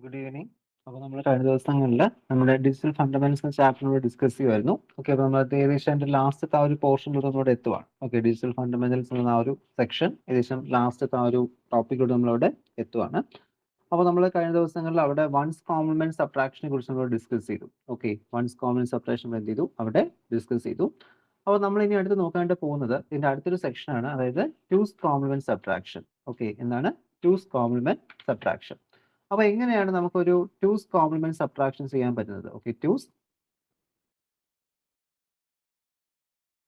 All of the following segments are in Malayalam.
Good evening. അപ്പോൾ നമ്മൾ കഴിഞ്ഞ ദിവസങ്ങളിൽ നമ്മുടെ ഡിജിറ്റൽ ഫണ്ടമെന്റ്സ് ചാപ്റ്ററിലൂടെ ഡിസ്കസ് ചെയ്യുമായിരുന്നു. ഓക്കെ, അപ്പോൾ നമ്മൾ ഏകദേശം അതിൻ്റെ ലാസ്റ്റത്തെ ആ ഒരു പോർഷനിലൂടെ നമ്മളോട് എത്തുവാണ്. ഓക്കെ, ഡിജിറ്റൽ ഫണ്ടമെന്റൽസ് എന്ന ആ ഒരു സെക്ഷൻ ഏകദേശം ലാസ്റ്റത്തെ ആ ഒരു ടോപ്പിക്കിലൂടെ നമ്മളവിടെ എത്തുവാണ്. അപ്പോൾ നമ്മൾ കഴിഞ്ഞ ദിവസങ്ങളിൽ അവിടെ വൺസ് കോംപ്ലിമെന്റ് സബ്ട്രാക്ഷനെ കുറിച്ച് നമ്മൾ ഡിസ്കസ് ചെയ്തു. ഓക്കെ, വൺസ് കോംപ്ലിമെന്റ് സബ്ട്രാക്ഷൻ എന്ത് ചെയ്തു അവിടെ ഡിസ്കസ് ചെയ്തു. അപ്പോൾ നമ്മൾ ഇനി അടുത്ത് നോക്കാനായിട്ട് പോകുന്നത് ഇതിന്റെ അടുത്തൊരു സെക്ഷനാണ്, അതായത് ടൂസ് കോംപ്ലിമെന്റ് സബ്ട്രാക്ഷൻ. ഓക്കെ, എന്താണ് ടൂസ് കോംപ്ലിമെന്റ് സബ്ട്രാക്ഷൻ? അപ്പോൾ എങ്ങനെയാണ് നമുക്കൊരു ടൂസ് കോംപ്ലിമെന്റ് സബ്ട്രാക്ഷൻ ചെയ്യാൻ പറ്റുന്നത്? ഓക്കെ, ടൂസ്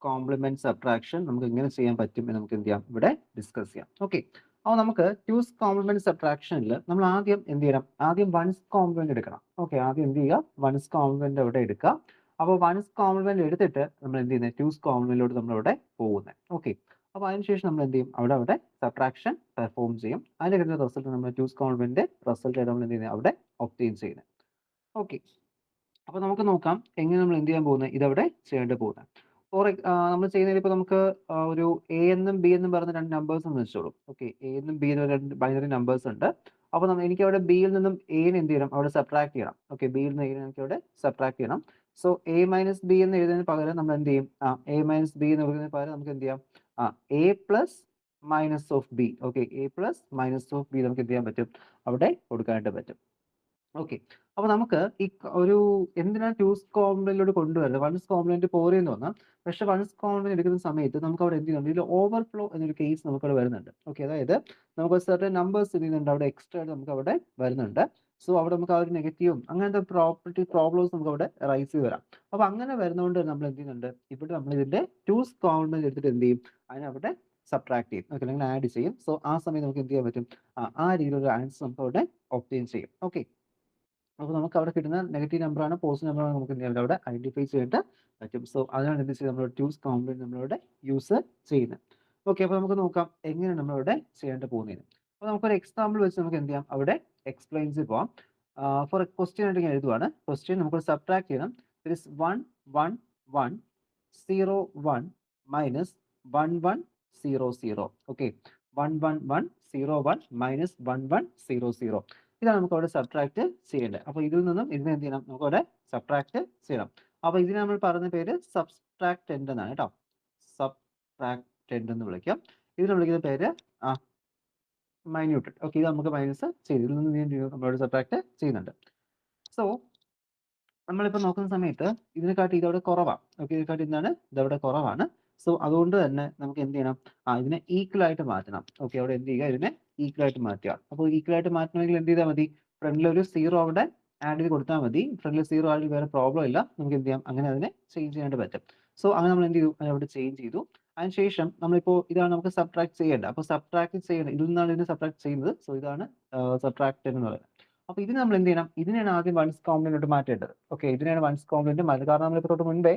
കോംപ്ലിമെന്റ് സബ്ട്രാക്ഷൻ നമുക്ക് എങ്ങനെ ചെയ്യാൻ പറ്റും എന്ന് നമുക്ക് എന്ത് ചെയ്യാം, ഇവിടെ ഡിസ്കസ് ചെയ്യാം. ഓക്കെ, അപ്പോൾ നമുക്ക് ടൂസ് കോംപ്ലിമെന്റ് സബ്ട്രാക്ഷനിൽ നമ്മൾ ആദ്യം എന്ത് ചെയ്യണം? ആദ്യം വൺസ് കോംപ്ലിമെന്റ് എടുക്കണം. ഓക്കെ, ആദ്യം എന്ത് ചെയ്യുക? വൺസ് കോംപ്ലിമെന്റ് അവിടെ എടുക്കുക. അപ്പോൾ വൺസ് കോംപ്ലിമെന്റ് എടുത്തിട്ട് നമ്മൾ എന്ത് ചെയ്യുന്നത്? ടൂസ് കോംപ്ലിമെന്റിലോട്ട് നമ്മളിവിടെ പോകുന്നത്. ഓക്കെ, അപ്പോൾ അതിനുശേഷം നമ്മൾ എന്ത് ചെയ്യും? അവിടെ സബ്ട്രാക്ഷൻ പെർഫോം ചെയ്യും. അതിന്റെ കിട്ടുന്ന റിസൾട്ട് നമ്മൾ ടൂസ് കോംപ്ലിമെന്റ് റിസൾട്ട് നമ്മൾ എന്ത് ചെയ്യുന്നത്? അവിടെ ഒബ്റ്റെയിൻ ചെയ്യുന്നത്. ഓക്കെ, അപ്പോൾ നമുക്ക് നോക്കാം എങ്ങനെ നമ്മൾ എന്ത് ചെയ്യാൻ പോകുന്നത്, ഇതവിടെ ചെയ്യേണ്ടി പോകുന്നത്. നമ്മൾ ചെയ്യുന്നതിൽ ഇപ്പോൾ നമുക്ക് ഒരു എ എന്നും ബി എന്നും പറഞ്ഞ രണ്ട് നമ്പേഴ്സ് എന്ന് വെച്ചോളൂ. ഓക്കെ, എ എന്നും ബി എന്നും രണ്ട് ബൈനറി നമ്പേഴ്സ് ഉണ്ട്. അപ്പോൾ എനിക്ക് അവിടെ ബിയിൽ നിന്നും എന് എന്ത് ചെയ്യണം? അവിടെ സബ്ട്രാക്ട് ചെയ്യണം. ഓക്കെ, ബിയിൽ നിന്ന് എന് എനിക്ക് അവിടെ സബ്ട്രാക്ട് ചെയ്യണം. സോ എ മൈനസ് ബി എന്ന് എഴുതുന്നതിന് പകരം നമ്മൾ എന്ത് ചെയ്യും? എ മൈനസ് ബി എന്ന് എഴുതുന്നതിന് പകരം നമുക്ക് എന്ത് ചെയ്യാം? A plus minus of B. Okay, A plus minus of B നമുക്ക് എന്ത് ചെയ്യാൻ പറ്റും? അവിടെ കൊടുക്കാനായിട്ട് പറ്റും. ഓക്കെ, അപ്പൊ നമുക്ക് ഈ ഒരു എന്തിനാണ് ടൂസ് കോംപ്ലിമെന്റിലോട്ട് കൊണ്ടുവരുന്നത്? വൺസ് കോംപ്ലിമെന്റ് പോരെന്ന് പറഞ്ഞാൽ, പക്ഷെ വൺസ് കോംപ്ലിമെന്റ് എടുക്കുന്ന സമയത്ത് നമുക്ക് അവിടെ എന്ത് ചെയ്യുന്നുണ്ട്? ഇതിൽ ഓവർഫ്ലോ എന്നൊരു കേസ് നമുക്ക് അവിടെ വരുന്നുണ്ട്. ഓക്കെ, അതായത് നമുക്ക് സർട്ടൻ നമ്പേഴ്സ് ചെയ്യുന്നുണ്ട് അവിടെ എക്സ്ട്രാ ആയിട്ട് നമുക്ക് അവിടെ വരുന്നുണ്ട്. സോ അവിടെ നമുക്ക് ആ ഒരു നെഗറ്റീവും അങ്ങനത്തെ പ്രോബ്ലംസ് നമുക്ക് അവിടെ റൈസ് ചെയ്ത് വരാം. അപ്പൊ അങ്ങനെ വരുന്നതുകൊണ്ട് നമ്മൾ എന്ത് ചെയ്യുന്നുണ്ട്? ഇവിടെ നമ്മൾ ഇതിന്റെ ടൂസ് കോംപ്ലിമെന്റ് എടുത്തിട്ട് എന്ത് ചെയ്യും? അതിനവിടെ സബ്ട്രാക്ട് ചെയ്യും. ഓക്കെ, അല്ലെങ്കിൽ ആഡ് ചെയ്യും. സോ ആ സമയത്ത് നമുക്ക് എന്ത് ചെയ്യാൻ പറ്റും? ആ രീതിയിലൊരു ആൻസർ നമുക്ക് അവിടെ ഒബ്റ്റെയിൻ ചെയ്യും. ഓക്കെ, അപ്പോൾ നമുക്ക് അവിടെ കിട്ടുന്ന നെഗറ്റീവ് നമ്പറാണ് പോസിറ്റീവ് നമ്പറാണ് നമുക്ക് എന്ത് ചെയ്യാൻ അവിടെ ഐഡന്റിഫൈ ചെയ്തിട്ട് പറ്റും. സോ അതാണ് എന്ത് ചെയ്യുന്നത്? നമ്മൾ ടൂസ് കോംപ്ലിമെന്റ് നമ്മളിവിടെ യൂസ് ചെയ്യുന്നത്. ഓക്കെ, അപ്പോൾ നമുക്ക് നോക്കാം എങ്ങനെ നമ്മളിവിടെ ചെയ്യേണ്ട പോകുന്നതിന്. അപ്പോൾ നമുക്കൊരു എക്സാമ്പിൾ വെച്ച് നമുക്ക് എന്ത് ചെയ്യാം? അവിടെ എക്സ്പ്ലെയിൻ ചെയ്ത് പോവാം. ഫോർ ക്വസ്റ്റ്യൻ ആയിട്ട് ഞാൻ എഴുതുവാണ്. ക്വസ്റ്റ്യൻ നമുക്ക് സബ്ട്രാക്ട് ചെയ്യണം. It is 1 1 1 0 1 minus 1 1 0 0. Okay, 1 1 1 0 1 minus 1 1 0 0. ഇതാണ് നമുക്ക് അവിടെ സബ്ട്രാക്ട് ചെയ്യേണ്ടത്. അപ്പോൾ ഇതിൽ നിന്നും ഇതിനെ എന്ത് ചെയ്യണം? നമുക്ക് അവിടെ സബ്ട്രാക്ട് ചെയ്യണം. അപ്പോൾ ഇതിനെ നമ്മൾ പറയുന്ന പേര് സബ്ട്രാക്റ്റൻഡ് എന്നാണ് കേട്ടോ. സബ്ട്രാക്റ്റൻഡ് എന്ന് വിളിക്കാം. ഇതിനെ വിളിക്കുന്ന പേര് മൈന്യൂട്ടഡ്. ഓക്കെ, ഇത് നമുക്ക് മൈനസ് ചെയ്ത് ഇതിൽ നിന്ന് നമ്മളോട് സബ്ട്രാക്ട് ചെയ്യുന്നുണ്ട്. സോ നമ്മളിപ്പോൾ നോക്കുന്ന സമയത്ത് ഇതിനെക്കാട്ടി ഇതവിടെ കുറവാണ്. ഓക്കെ, ഇതിനെക്കാട്ടി എന്താണ്? ഇതവിടെ കുറവാണ്. സോ അതുകൊണ്ട് തന്നെ നമുക്ക് എന്ത് ചെയ്യണം? ഇതിനെ ഈക്വൽ ആയിട്ട് മാറ്റണം. ഓക്കെ, അവിടെ എന്ത് ചെയ്യുക? ഇതിനെ ഈക്വൽ ആയിട്ട് മാറ്റുക. അപ്പോൾ ഈക്വൽ ആയിട്ട് മാറ്റണമെങ്കിൽ എന്ത് ചെയ്താൽ മതി? ഫ്രണ്ടിൽ ഒരു സീറോ അവിടെ ആഡ് ചെയ്ത് കൊടുത്താൽ മതി. ഫ്രണ്ടിൽ സീറോ ആണെങ്കിൽ വേറെ പ്രോബ്ലം ഇല്ല. നമുക്ക് എന്ത് ചെയ്യാം? അങ്ങനെ അതിനെ ചേഞ്ച് ചെയ്യാനായിട്ട് പറ്റും. സോ അങ്ങനെ നമ്മൾ എന്ത് ചെയ്തു? അവിടെ ചേഞ്ച് ചെയ്തു. അതിനുശേഷം നമ്മളിപ്പോൾ ഇതാണ് നമുക്ക് സബ്ട്രാക്ട് ചെയ്യേണ്ടത്. അപ്പോൾ സബ്ട്രാക്ട് ചെയ്യേണ്ടത് ഇതിൽ നിന്നാണ് ഇതിനെ സബ്ട്രാക്ട് ചെയ്യുന്നത്. സോ ഇതാണ് സബ്ട്രാക്ട് എന്ന് പറയുന്നത്. അപ്പോൾ ഇത് നമ്മൾ എന്ത് ചെയ്യണം? ഇതിനെയാണ് ആദ്യം വൺസ് കോംപ്ലിമെന്റിലോട്ട് മാറ്റേണ്ടത്. ഓക്കെ, ഇതിനെയാണ് വൺസ് കോംപ്ലിമെന്റ് മാറ്റുന്നത്. കാരണം നമ്മളിപ്പോൾ തൊട്ട് മുൻപേ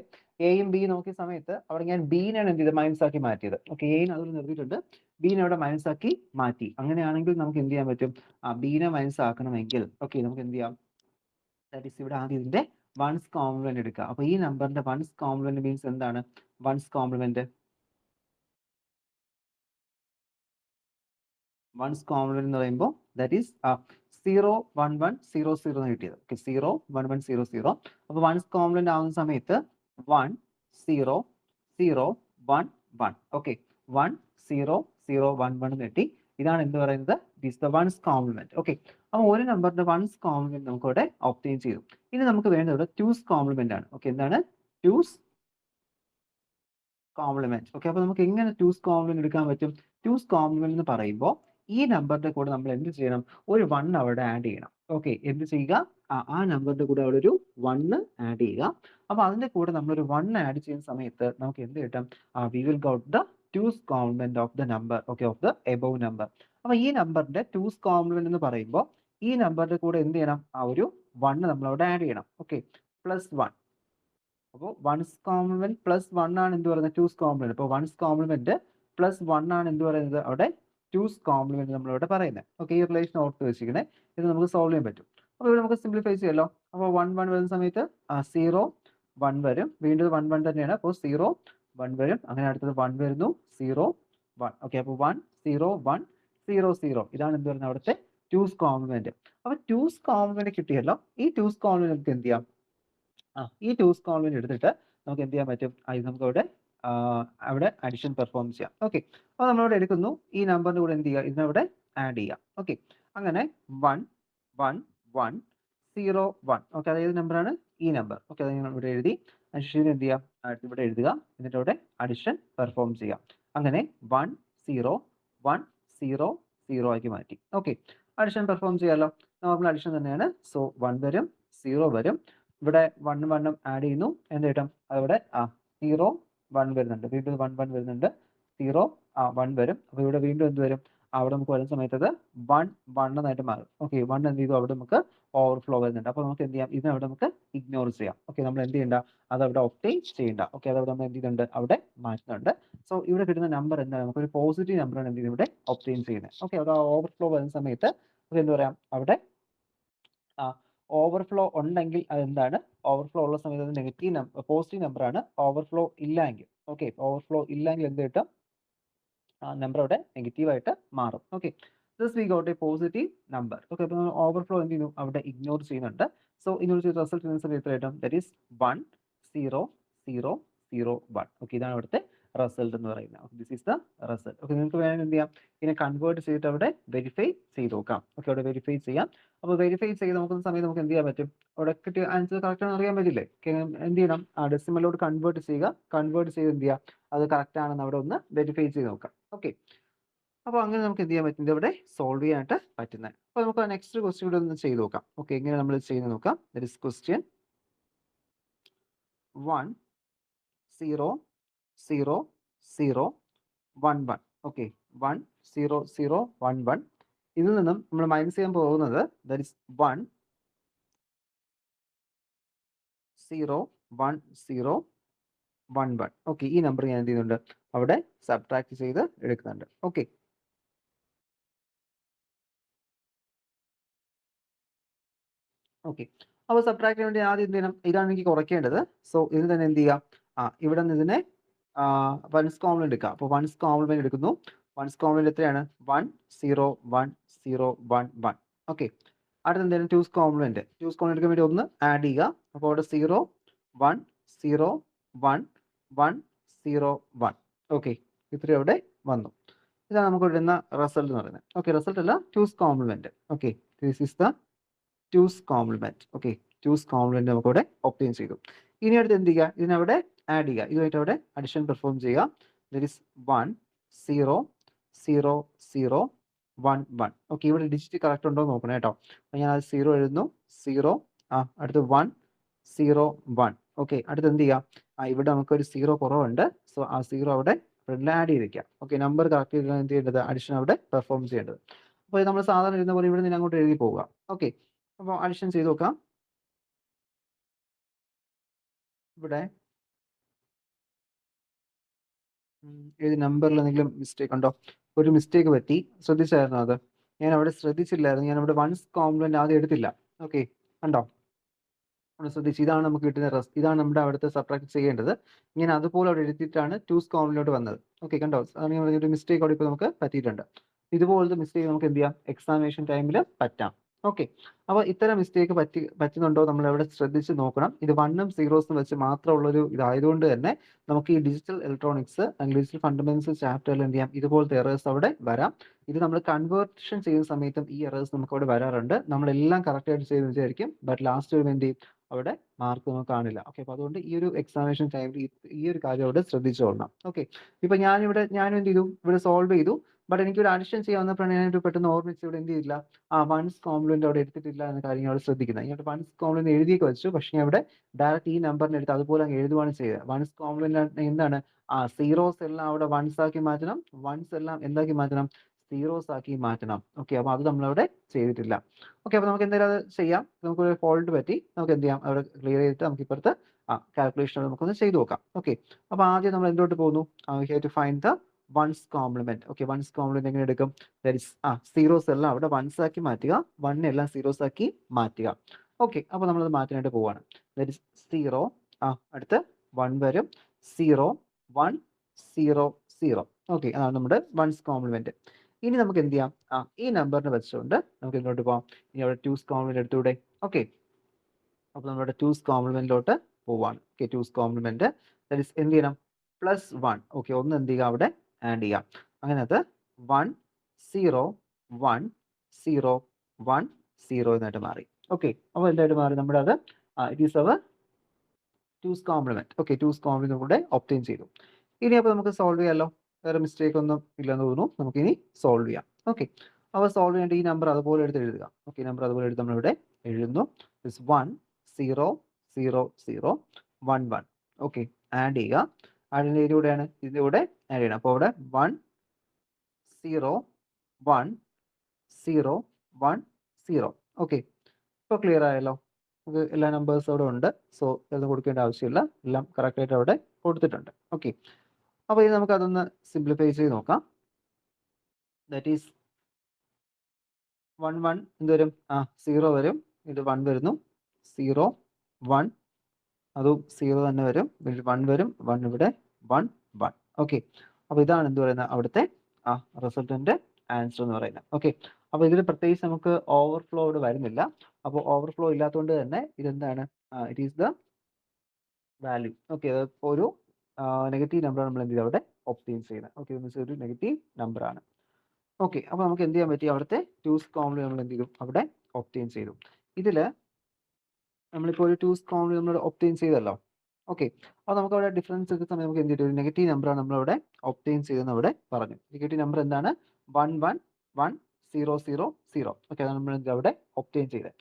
എയും ബി നോക്കിയ സമയത്ത് അവിടെ ഞാൻ ബീനാണ് എന്ത് ചെയ്തത്? മൈനസ് ആക്കി മാറ്റിയത്. ഓക്കെ, എയിന് അതിൽ നിർത്തിയിട്ടുണ്ട്, ബീനെ അവിടെ മൈനസ് ആക്കി മാറ്റി. അങ്ങനെയാണെങ്കിൽ നമുക്ക് എന്ത് ചെയ്യാൻ പറ്റും? ബീനെ മൈനസ് ആക്കണമെങ്കിൽ ഓക്കെ നമുക്ക് എന്ത് ചെയ്യാം? ദാറ്റ് ഈസ് ഇവിടെ ആദ്യം ഇതിന്റെ വൺസ് കോംപ്ലിമെന്റ് എടുക്കുക. അപ്പോൾ ഈ നമ്പറിന്റെ വൺസ് കോംപ്ലിമെന്റ് മീൻസ് എന്താണ്? വൺസ് കോംപ്ലിമെന്റ് എന്ന് പറയുമ്പോൾ ദാറ്റ് ഈസ് 0 1 1 0 0 എന്ന് കിട്ടിയത്. ഓക്കെ, 0 1 1 0 0. അപ്പോൾ വൺസ് കോംപ്ലിമെന്റ് ആവുന്ന സമയത്ത് 1 0 0 1 1. ഓക്കെ, 1 0 0 1 1 എന്ന് കിട്ടി. ഇതാണ് എന്ത് പറയുന്നത്? This the ones complement. Okay, അപ്പോൾ ഒരു നമ്പറിന്റെ വൺസ് കോംപ്ലിമെന്റ് നമുക്ക് ഇവിടെ ഒബ്റ്റെയിൻ ചെയ്തു. ഇനി നമുക്ക് വേണ്ടത് ഇവിടെ ടൂസ് കോംപ്ലിമെന്റ് ആണ്. ഓക്കെ, എന്താണ്? Two's complement. ഓക്കെ, അപ്പോൾ നമുക്ക് എങ്ങനെ ടൂസ് കോംപ്ലിമെന്റ് എടുക്കാൻ പറ്റും? ടൂസ് കോംപ്ലിമെന്റ് എന്ന് പറയുമ്പോൾ ഈ നമ്പറിന്റെ കൂടെ നമ്മൾ എന്ത് ചെയ്യണം? ഒരു 1 അവിടെ ആഡ് ചെയ്യണം. ഓക്കെ, എന്ത് ചെയ്യുക? ആ നമ്പറിന്റെ കൂടെ അവിടെ ഒരു 1 ആഡ് ചെയ്യുക. അപ്പോൾ അതിന്റെ കൂടെ നമ്മളൊരു 1 ആഡ് ചെയ്യുന്ന സമയത്ത് നമുക്ക് എന്ത് കിട്ടും? We will got the two's complement of the number. Okay, of the above number. അപ്പോൾ ഈ നമ്പറിന്റെ ടൂസ് കോംപ്ലിമെന്റ് എന്ന് പറയുമ്പോൾ ഈ നമ്പറിന്റെ കൂടെ എന്ത് ചെയ്യണം? ആ ഒരു 1 നമ്മൾ അവിടെ ആഡ് ചെയ്യണം. Okay, plus 1. അപ്പോൾ വൺസ് കോംപ്ലിമെന്റ് പ്ലസ് 1 ആണ് എന്ത് പറയുന്നത്? Two's complement. അപ്പോൾ വൺസ് കോംപ്ലിമെന്റ് പ്ലസ് 1 ആണ് എന്ത് പറയുന്നത്? അവിടെ ടൂസ് കോംപ്ലിമെന്റ് നമ്മളിവിടെ പറയുന്നത്. ഓക്കെ, ഈ റിലേഷൻ ഓർത്ത് വെച്ചിരിക്കണേ. ഇത് നമുക്ക് സോൾവ് ചെയ്യാൻ പറ്റും. അപ്പോൾ ഇവിടെ നമുക്ക് സിംപ്ലിഫൈ ചെയ്യാമല്ലോ. അപ്പോൾ 1 1 വരുന്ന സമയത്ത് 0 1 വരും. വീണ്ടും 1 1 തന്നെയാണ്. അപ്പോൾ 0 1 വരും. അങ്ങനെ അടുത്തത് 1 വരുന്നു, 0 1. ഓക്കെ, അപ്പോൾ 1 0 1 0 0. ഇതാണ് എന്ത് പറയുന്നത്? അവിടുത്തെ ട്യൂസ് കോംപ്ലിമെന്റ്. അപ്പൊ ട്യൂസ് കോംപ്ലിമെന്റ് കിട്ടിയല്ലോ. ഈ ട്യൂസ് കോംപ്ലിമെന്റ് നമുക്ക് എന്ത് ചെയ്യാം? ഈ ട്യൂസ് കോംപ്ലിമെന്റ് എടുത്തിട്ട് നമുക്ക് എന്ത് ചെയ്യാൻ പറ്റും? ഇത് നമുക്ക് അവിടെ അഡിഷൻ പെർഫോം ചെയ്യാം. ഓക്കെ, അപ്പോൾ നമ്മളിവിടെ എടുക്കുന്നു, ഈ നമ്പറിന്റെ കൂടെ എന്ത് ചെയ്യുക? ഇതിനവിടെ ആഡ് ചെയ്യാം. ഓക്കെ, അങ്ങനെ 1 1 1 0 1. ഓക്കെ, അത് ഏത് നമ്പറാണ്? ഈ നമ്പർ. ഓക്കെ, അത് നിങ്ങൾ ഇവിടെ എഴുതി. അതിനുശേഷം എന്ത് ചെയ്യാം? ഇവിടെ എഴുതുക, എന്നിട്ട് ഇവിടെ അഡിഷൻ പെർഫോം ചെയ്യാം. അങ്ങനെ 1 0 1 0 0 ആക്കി മാറ്റി. ഓക്കെ, അഡിഷൻ പെർഫോം ചെയ്യാമല്ലോ. നോർമൽ അഡിഷൻ തന്നെയാണ്. സോ 1 വരും, 0 വരും. ഇവിടെ 1 1 ആഡ് ചെയ്യുന്നു, എന്ത് കിട്ടും? അവിടെ 0 1 വരുന്നുണ്ട്, വീണ്ടും 1 1 വരുന്നുണ്ട്, 0 1 വരും. അപ്പോൾ ഇവിടെ വീണ്ടും എന്ത് വരും? അവിടെ നമുക്ക് വരുന്ന സമയത്ത് അത് 1 1 എന്നായിട്ട് മാറും. ഓക്കെ, 1 എന്ത് ചെയ്തു? അവിടെ നമുക്ക് ഓവർഫ്ലോ വരുന്നുണ്ട്. അപ്പോൾ നമുക്ക് എന്ത് ചെയ്യാം? ഇതിനവിടെ നമുക്ക് ഇഗ്നോർ ചെയ്യാം. ഓക്കെ, നമ്മൾ എന്ത് ചെയ്യണ്ട? അത് അവിടെ ഒബ്റ്റെയിൻ ചെയ്യണ്ട. ഓക്കെ, അതവിടെ നമ്മൾ എന്ത് ചെയ്യുന്നുണ്ട്? അവിടെ മാറ്റുന്നുണ്ട്. സോ ഇവിടെ കിട്ടുന്ന നമ്പർ എന്താണ്? നമുക്കൊരു പോസിറ്റീവ് നമ്പറാണ് എന്ത് ചെയ്യുന്നത്? ഇവിടെ ഒബ്റ്റെയിൻ ചെയ്യുന്നത്. ഓക്കെ, അത് ഓവർഫ്ലോ വരുന്ന സമയത്ത് നമുക്ക് എന്ത് പറയാം? അവിടെ ഓവർഫ്ലോ ഉണ്ടെങ്കിൽ അതെന്താണ്? ഓവർഫ്ലോ ഉള്ള സമയത്ത് അത് നെഗറ്റീവ് നമ്പർ, പോസിറ്റീവ് നമ്പറാണ്. ഓവർഫ്ലോ ഇല്ല എങ്കിൽ, ഓക്കെ, ഓവർഫ്ലോ ഇല്ലെങ്കിൽ എന്ത് കിട്ടും? നമ്പർ അവിടെ നെഗറ്റീവ് ആയിട്ട് മാറും. Okay, this we got A positive number. Okay, അപ്പോൾ നമ്മൾ ഓവർഫ്ലോ എന്ത് ചെയ്യുന്നു? അവിടെ ഇഗ്നോർ ചെയ്യുന്നുണ്ട്. സോ ഇഗ്നോർ ചെയ്ത റിസൾട്ട് ചെയ്യുന്ന സമയത്ത് കിട്ടും ദാറ്റ് ഈസ് 1 0 0 0 1. ഓക്കെ, ഇതാണ് അവിടുത്തെ റിസൾട്ട് എന്ന് പറയുന്നത്. This is the result. Okay, നിങ്ങൾക്ക് വേണമെങ്കിൽ എന്ത് ചെയ്യാം? ഇതിനെ കൺവേർട്ട് ചെയ്തിട്ട് അവിടെ വെരിഫൈ ചെയ്ത് നോക്കാം. ഓക്കെ, അവിടെ വെരിഫൈ ചെയ്യാം. അപ്പോൾ വെരിഫൈ ചെയ്ത് നോക്കുന്ന സമയത്ത് നമുക്ക് എന്ത് ചെയ്യാൻ പറ്റും? അവിടെ കിട്ടിയ ആൻസർ കറക്റ്റ് ആണെന്ന് അറിയാൻ പറ്റില്ലേ? എന്ത് ചെയ്യണം? ഡെസിമലോട് കൺവേർട്ട് ചെയ്യുക. കൺവേർട്ട് ചെയ്ത് എന്ത് ചെയ്യുക? അത് കറക്റ്റ് ആണെന്ന് അവിടെ ഒന്ന് വെരിഫൈ ചെയ്ത് നോക്കാം. ഓക്കെ, അപ്പോൾ അങ്ങനെ നമുക്ക് എന്ത് ചെയ്യാൻ പറ്റും? ഇവിടെ സോൾവ് ചെയ്യാനായിട്ട് പറ്റുന്നത്. അപ്പോൾ നമുക്ക് നെക്സ്റ്റ് ക്വസ്റ്റ്യൻ കൂടെ ഒന്ന് ചെയ്ത് നോക്കാം. ഓക്കെ, എങ്ങനെ നമ്മൾ ചെയ്യുന്നത് നോക്കാം. That is question 1 0 0 0 1 1. ഓക്കെ, 1 0 0 1 1. ഇതിൽ നിന്നും നമ്മൾ മൈനസ് ചെയ്യാൻ പോകുന്നത് ദാറ്റ് ഈസ് 1 0 1 0 1 1. ഓക്കെ, ഈ നമ്പർ ഞാൻ എന്ത് ചെയ്യുന്നുണ്ട്? അവിടെ സബ്ട്രാക്ട് ചെയ്ത് എടുക്കുന്നുണ്ട്. ഓക്കെ, ഓക്കെ, അപ്പോൾ സബ്ട്രാക്ട് ചെയ്യാൻ വേണ്ടി ആദ്യം എന്ത് ചെയ്യണം? ഇതാണ് എനിക്ക് കുറയ്ക്കേണ്ടത്. സോ ഇത് തന്നെ എന്ത് ചെയ്യുക? ഇവിടെ നിന്ന് ഇതിനെ വൺസ് കോംപ്ലിമെന്റ് എടുക്കുക. അപ്പോൾ വൺസ് കോംപ്ലിമെന്റ് എടുക്കുന്നു. വൺസ് കോംപ്ലിമെന്റ് എത്രയാണ്? 1 0 1 0 1 1. ഓക്കെ, അടുത്ത എന്താണ്? Two's complement. ടൂസ് കോംപ്ലിമെന്റ് എടുക്കാൻ വേണ്ടി ഒന്ന് ആഡ് ചെയ്യുക. അപ്പോൾ അവിടെ 0 1 0 1 1 0 1. ഓക്കെ, ഇത്രയും അവിടെ വന്നു. ഇതാണ് നമുക്ക് വരുന്ന റിസൾട്ട് എന്ന് പറയുന്നത്. ഓക്കെ, റിസൾട്ട് അല്ല, two's complement. Okay, this is the two's complement. Okay, two's complement നമുക്ക് ഇവിടെ ഒബ്റ്റെയിൻ ചെയ്തു. ഇനി അടുത്ത് എന്ത് ചെയ്യുക? ഇതിനവിടെ ആഡ് ചെയ്യുക. ഇതുമായിട്ട് അവിടെ അഡിഷൻ പെർഫോം ചെയ്യുക. That is 1 0 0 0 1 1. ഓക്കെ, ഇവിടെ ഡിജിറ്റ് കറക്റ്റ് ഉണ്ടോ എന്ന് നോക്കണം കേട്ടോ. അപ്പോൾ ഞാൻ അത് 0 എഴുതുന്നു. 0 അടുത്ത് 1 0 1. ഓക്കെ, അടുത്ത് എന്ത് ചെയ്യുക? ഇവിടെ നമുക്കൊരു 0 കുറവുണ്ട്. സോ ആ 0 അവിടെ ഫ്രണ്ടിൽ ആഡ് ചെയ്ത് വെക്കാം. ഓക്കെ, നമ്പർ കറക്റ്റ് ചെയ്ത് എന്ത് ചെയ്യേണ്ടത്? അഡിഷൻ അവിടെ പെർഫോം ചെയ്യേണ്ടത്. അപ്പോൾ നമ്മൾ സാധാരണ എഴുതുന്ന പോലെ ഇവിടെ നിന്ന് അങ്ങോട്ട് എഴുതി പോവുക. ഓക്കെ, അപ്പോൾ അഡിഷൻ ചെയ്ത് നോക്കാം. ഇവിടെ ഏത് നമ്പറിൽ എന്തെങ്കിലും മിസ്റ്റേക്ക് ഉണ്ടോ? ഒരു മിസ്റ്റേക്ക് പറ്റി, ശ്രദ്ധിച്ചായിരുന്നു അത്? ഞാൻ അവിടെ ശ്രദ്ധിച്ചില്ലായിരുന്നു. ഞാൻ അവിടെ വൺസ് കോംപ്ലിമെന്റ് ആദ്യം എടുത്തില്ല. ഓക്കെ, കണ്ടോ? ഒന്ന് ശ്രദ്ധിച്ച്, ഇതാണ് നമുക്ക് കിട്ടുന്ന ഇതാണ് നമ്മുടെ അവിടുത്തെ സബ്ട്രാക്ട് ചെയ്യേണ്ടത്. ഞാൻ അതുപോലെ അവിടെ എടുത്തിട്ടാണ് ടൂസ് കോംപ്ലിമെന്റിലോട്ട് വന്നത്. ഓക്കെ, കണ്ടോ? അതാണ് ഞാൻ പറഞ്ഞൊരു മിസ്റ്റേക്ക് അവിടെ ഇപ്പോൾ നമുക്ക് പറ്റിയിട്ടുണ്ട്. ഇതുപോലത്തെ മിസ്റ്റേക്ക് നമുക്ക് എന്ത് ചെയ്യാം? എക്സാമിനേഷൻ ടൈമിൽ പറ്റാം. ഓക്കെ, അപ്പോൾ ഇത്തരം മിസ്റ്റേക്ക് പറ്റുന്നുണ്ടോ നമ്മൾ അവിടെ ശ്രദ്ധിച്ച് നോക്കണം. ഇത് 1ഉം 0ഉം വെച്ച് മാത്രമുള്ളൊരു ഇതായതുകൊണ്ട് തന്നെ നമുക്ക് ഈ ഡിജിറ്റൽ ഇലക്ട്രോണിക്സ് അല്ലെങ്കിൽ ഡിജിറ്റൽ ഫണ്ടമെന്റ്സ് ചാപ്റ്ററിൽ എന്ത് ചെയ്യാം? ഇതുപോലത്തെ എറേഴ്സ് അവിടെ വരാം. ഇത് നമ്മൾ കൺവേർഷൻ ചെയ്യുന്ന സമയത്തും ഈ എറേഴ്സ് നമുക്ക് അവിടെ വരാറുണ്ട്. നമ്മളെല്ലാം കറക്റ്റ് ആയിട്ട് ചെയ്ത് വിചാരിക്കും, ബട്ട് ലാസ്റ്റ് വരുമ്പോൾ എന്ത് ചെയ്യും? അവിടെ മാർക്ക് നമുക്ക് കാണില്ല. ഓക്കെ, അപ്പോൾ അതുകൊണ്ട് ഈ ഒരു എക്സാമിനേഷൻ ടൈമിൽ ഈ ഒരു കാര്യം അവിടെ ശ്രദ്ധിച്ചോളണം. ഓക്കെ, ഇപ്പൊ ഞാനും എന്ത് ചെയ്തു? ഇവിടെ സോൾവ് ചെയ്തു. ബട്ട് എനിക്കൊരു അഡിഷൻ ചെയ്യാൻ വന്നപ്പോഴാണ് ഞാനൊരു പെട്ടെന്ന് ഓർമ്മിച്ച് ഇവിടെ എന്ത് ചെയ്തില്ല? വൺസ് കോംപ്ലിമെന്റ് അവിടെ എടുത്തിട്ടില്ല എന്ന കാര്യം ഞാൻ അവിടെ ശ്രദ്ധിക്കുന്നത്. ഞാൻ വൺസ് കോംപ്ലിമെന്റ് എഴുതിയൊക്കെ വെച്ചു, പക്ഷേ ഞാൻ അവിടെ ഡയറക്റ്റ് ഈ നമ്പറിനെ എടുത്ത് അതുപോലെ അങ്ങ് എഴുതുകയാണ് ചെയ്തത്. വൺസ് കോംപ്ലിമെന്റ് എന്താണ്? സീറോസ് എല്ലാം അവിടെ വൺസ് ആക്കി മാറ്റണം, വൺസ് എല്ലാം എന്താക്കി മാറ്റണം? സീറോസ് ആക്കി മാറ്റണം. ഓക്കെ, അപ്പോൾ അത് നമ്മളവിടെ ചെയ്തിട്ടില്ല. ഓക്കെ, അപ്പോൾ നമുക്ക് എന്തായാലും അത് ചെയ്യാം. നമുക്കൊരു ഫോൾട്ട് പറ്റി, നമുക്ക് എന്ത് ചെയ്യാം? അവിടെ ക്ലിയർ ചെയ്തിട്ട് നമുക്ക് ഇപ്പുറത്ത് കാൽക്കുലേഷൻ നമുക്കൊന്ന് ചെയ്ത് നോക്കാം. ഓക്കെ, അപ്പോൾ ആദ്യം നമ്മൾ എന്തിലോട്ട് പോകുന്നു? We have to find the ones complement. Okay, ones complement എങ്ങനെ എടുക്കും? ദാറ്റ് ഈസ് സീറോസ് എല്ലാം അവിടെ വൺസ് ആക്കി മാറ്റുക, 1 എല്ലാം സീറോസ് ആക്കി മാറ്റുക. ഓക്കെ, അപ്പോൾ നമ്മളത് മാറ്റാനായിട്ട് പോവാണ്. ദാറ്റ് ഈസ് 0 അടുത്ത് 1 വരും, 0 1 0 0. ഓക്കെ, അതാണ് നമ്മുടെ വൺസ് കോംപ്ലിമെന്റ്. ഇനി നമുക്ക് എന്ത് ചെയ്യാം, ഈ നമ്പറിനെ വെച്ചുകൊണ്ട് നമുക്ക് ഇങ്ങോട്ട് പോകാം. ഇനി അവിടെ 2's കോംപ്ലിമെന്റ് എടുത്തൂടെ? ഓക്കെ, അപ്പോൾ നമ്മുടെ 2's കോംപ്ലിമെന്റിലോട്ട് പോവാണ്. Okay, 2's complement that is എന്ത് ചെയ്യണം, +1. ഓക്കെ, ഒന്ന് എന്ത് ചെയ്യുക, അവിടെ ആഡ് ചെയ്യാം. അങ്ങനെ അത് 1 0 1 0 1 0 എന്നായിട്ട് മാറി. ഓക്കെ, അപ്പോൾ എന്തായിട്ട് മാറി നമ്മുടെ അത് it is our 2's complement. Okay, 2's complement കൂടെ ഒബ്റ്റെയിൻ ചെയ്തു. ഇനി അപ്പോൾ നമുക്ക് സോൾവ് ചെയ്യാമല്ലോ. വേറെ മിസ്റ്റേക്ക് ഒന്നും ഇല്ലെന്ന് തോന്നുന്നു. നമുക്കിനി സോൾവ് ചെയ്യാം. ഓക്കെ, അപ്പോൾ സോൾവ് ചെയ്യേണ്ട ഈ നമ്പർ അതുപോലെ എടുത്ത് എഴുതുക. ഓക്കെ, നമ്പർ അതുപോലെ എടുത്ത് നമ്മളിവിടെ എഴുതുന്നു. 1 0 0 0 1 1. ഓക്കെ, ആഡ് ചെയ്യുക. ആഡ് ചെയ്യുന്ന ഇതിലൂടെയാണ്, ഇതിൻ്റെ കൂടെ ആഡ് ചെയ്യണം. അപ്പോൾ അവിടെ 1 0 1 0 1 0. ഓക്കെ, ഇപ്പോൾ ക്ലിയർ ആയല്ലോ. നമുക്ക് എല്ലാ നമ്പേഴ്സും അവിടെ ഉണ്ട്. സോ ഇതൊന്നും കൊടുക്കേണ്ട ആവശ്യമില്ല, എല്ലാം കറക്റ്റായിട്ട് അവിടെ കൊടുത്തിട്ടുണ്ട്. ഓക്കെ, അപ്പോൾ ഇത് നമുക്ക് അതൊന്ന് സിംപ്ലിഫൈ ചെയ്ത് നോക്കാം. ദാറ്റ് ഈസ് 1 1 എന്ത് വരും, 0 വരും, ഇത് 1 വരുന്നു, 0 1 അതും 0 തന്നെ വരും, 1 വരും, 1 ഇവിടെ 1 1. ഓക്കെ, അപ്പോൾ ഇതാണ് എന്ത് പറയുന്നത് അവിടുത്തെ റിസൾട്ടിന്റെ ആൻസർ എന്ന് പറയുന്നത്. ഓക്കെ, അപ്പോൾ ഇതിൽ പ്രത്യേകിച്ച് നമുക്ക് ഓവർഫ്ലോ ഇവിടെ വരുന്നില്ല. അപ്പോൾ ഓവർഫ്ലോ ഇല്ലാത്തതുകൊണ്ട് തന്നെ ഇതെന്താണ്, it is the value. Okay, അത് ഒരു നെഗറ്റീവ് നമ്പറാണ് നമ്മൾ എന്ത് ചെയ്ത് അവിടെ ഒബ്റ്റെയിൻ ചെയ്യുന്നത്. ഓക്കെ, എന്ന് വെച്ചാൽ ഒരു നെഗറ്റീവ് നമ്പറാണ്. ഓക്കെ, അപ്പോൾ നമുക്ക് എന്ത് ചെയ്യാൻ പറ്റി, അവിടുത്തെ 2's കോംപ്ലിമെന്റ് നമ്മൾ എന്ത് ചെയ്തു, അവിടെ ഒബ്റ്റെയിൻ ചെയ്തു. ഇതിൽ നമ്മളിപ്പോൾ ഒരു 2's കോംപ്ലിമെന്റ് നമ്മൾ ഒബ്റ്റെയിൻ ചെയ്തല്ലോ. ഓക്കെ, അപ്പോൾ നമുക്ക് അവിടെ ഡിഫറൻസ് എടുക്കുന്ന സമയം നമുക്ക് എന്ത് ചെയ്തു, ഒരു നെഗറ്റീവ് നമ്പറാണ് നമ്മളവിടെ ഒബ്റ്റെയിൻ ചെയ്തെന്ന് അവിടെ പറഞ്ഞു. നെഗറ്റീവ് നമ്പർ എന്താണ്, 1 1 1 0 0 0. ഓക്കെ, അതാണ് നമ്മൾ അവിടെ ഒബ്റ്റെയിൻ ചെയ്തത്.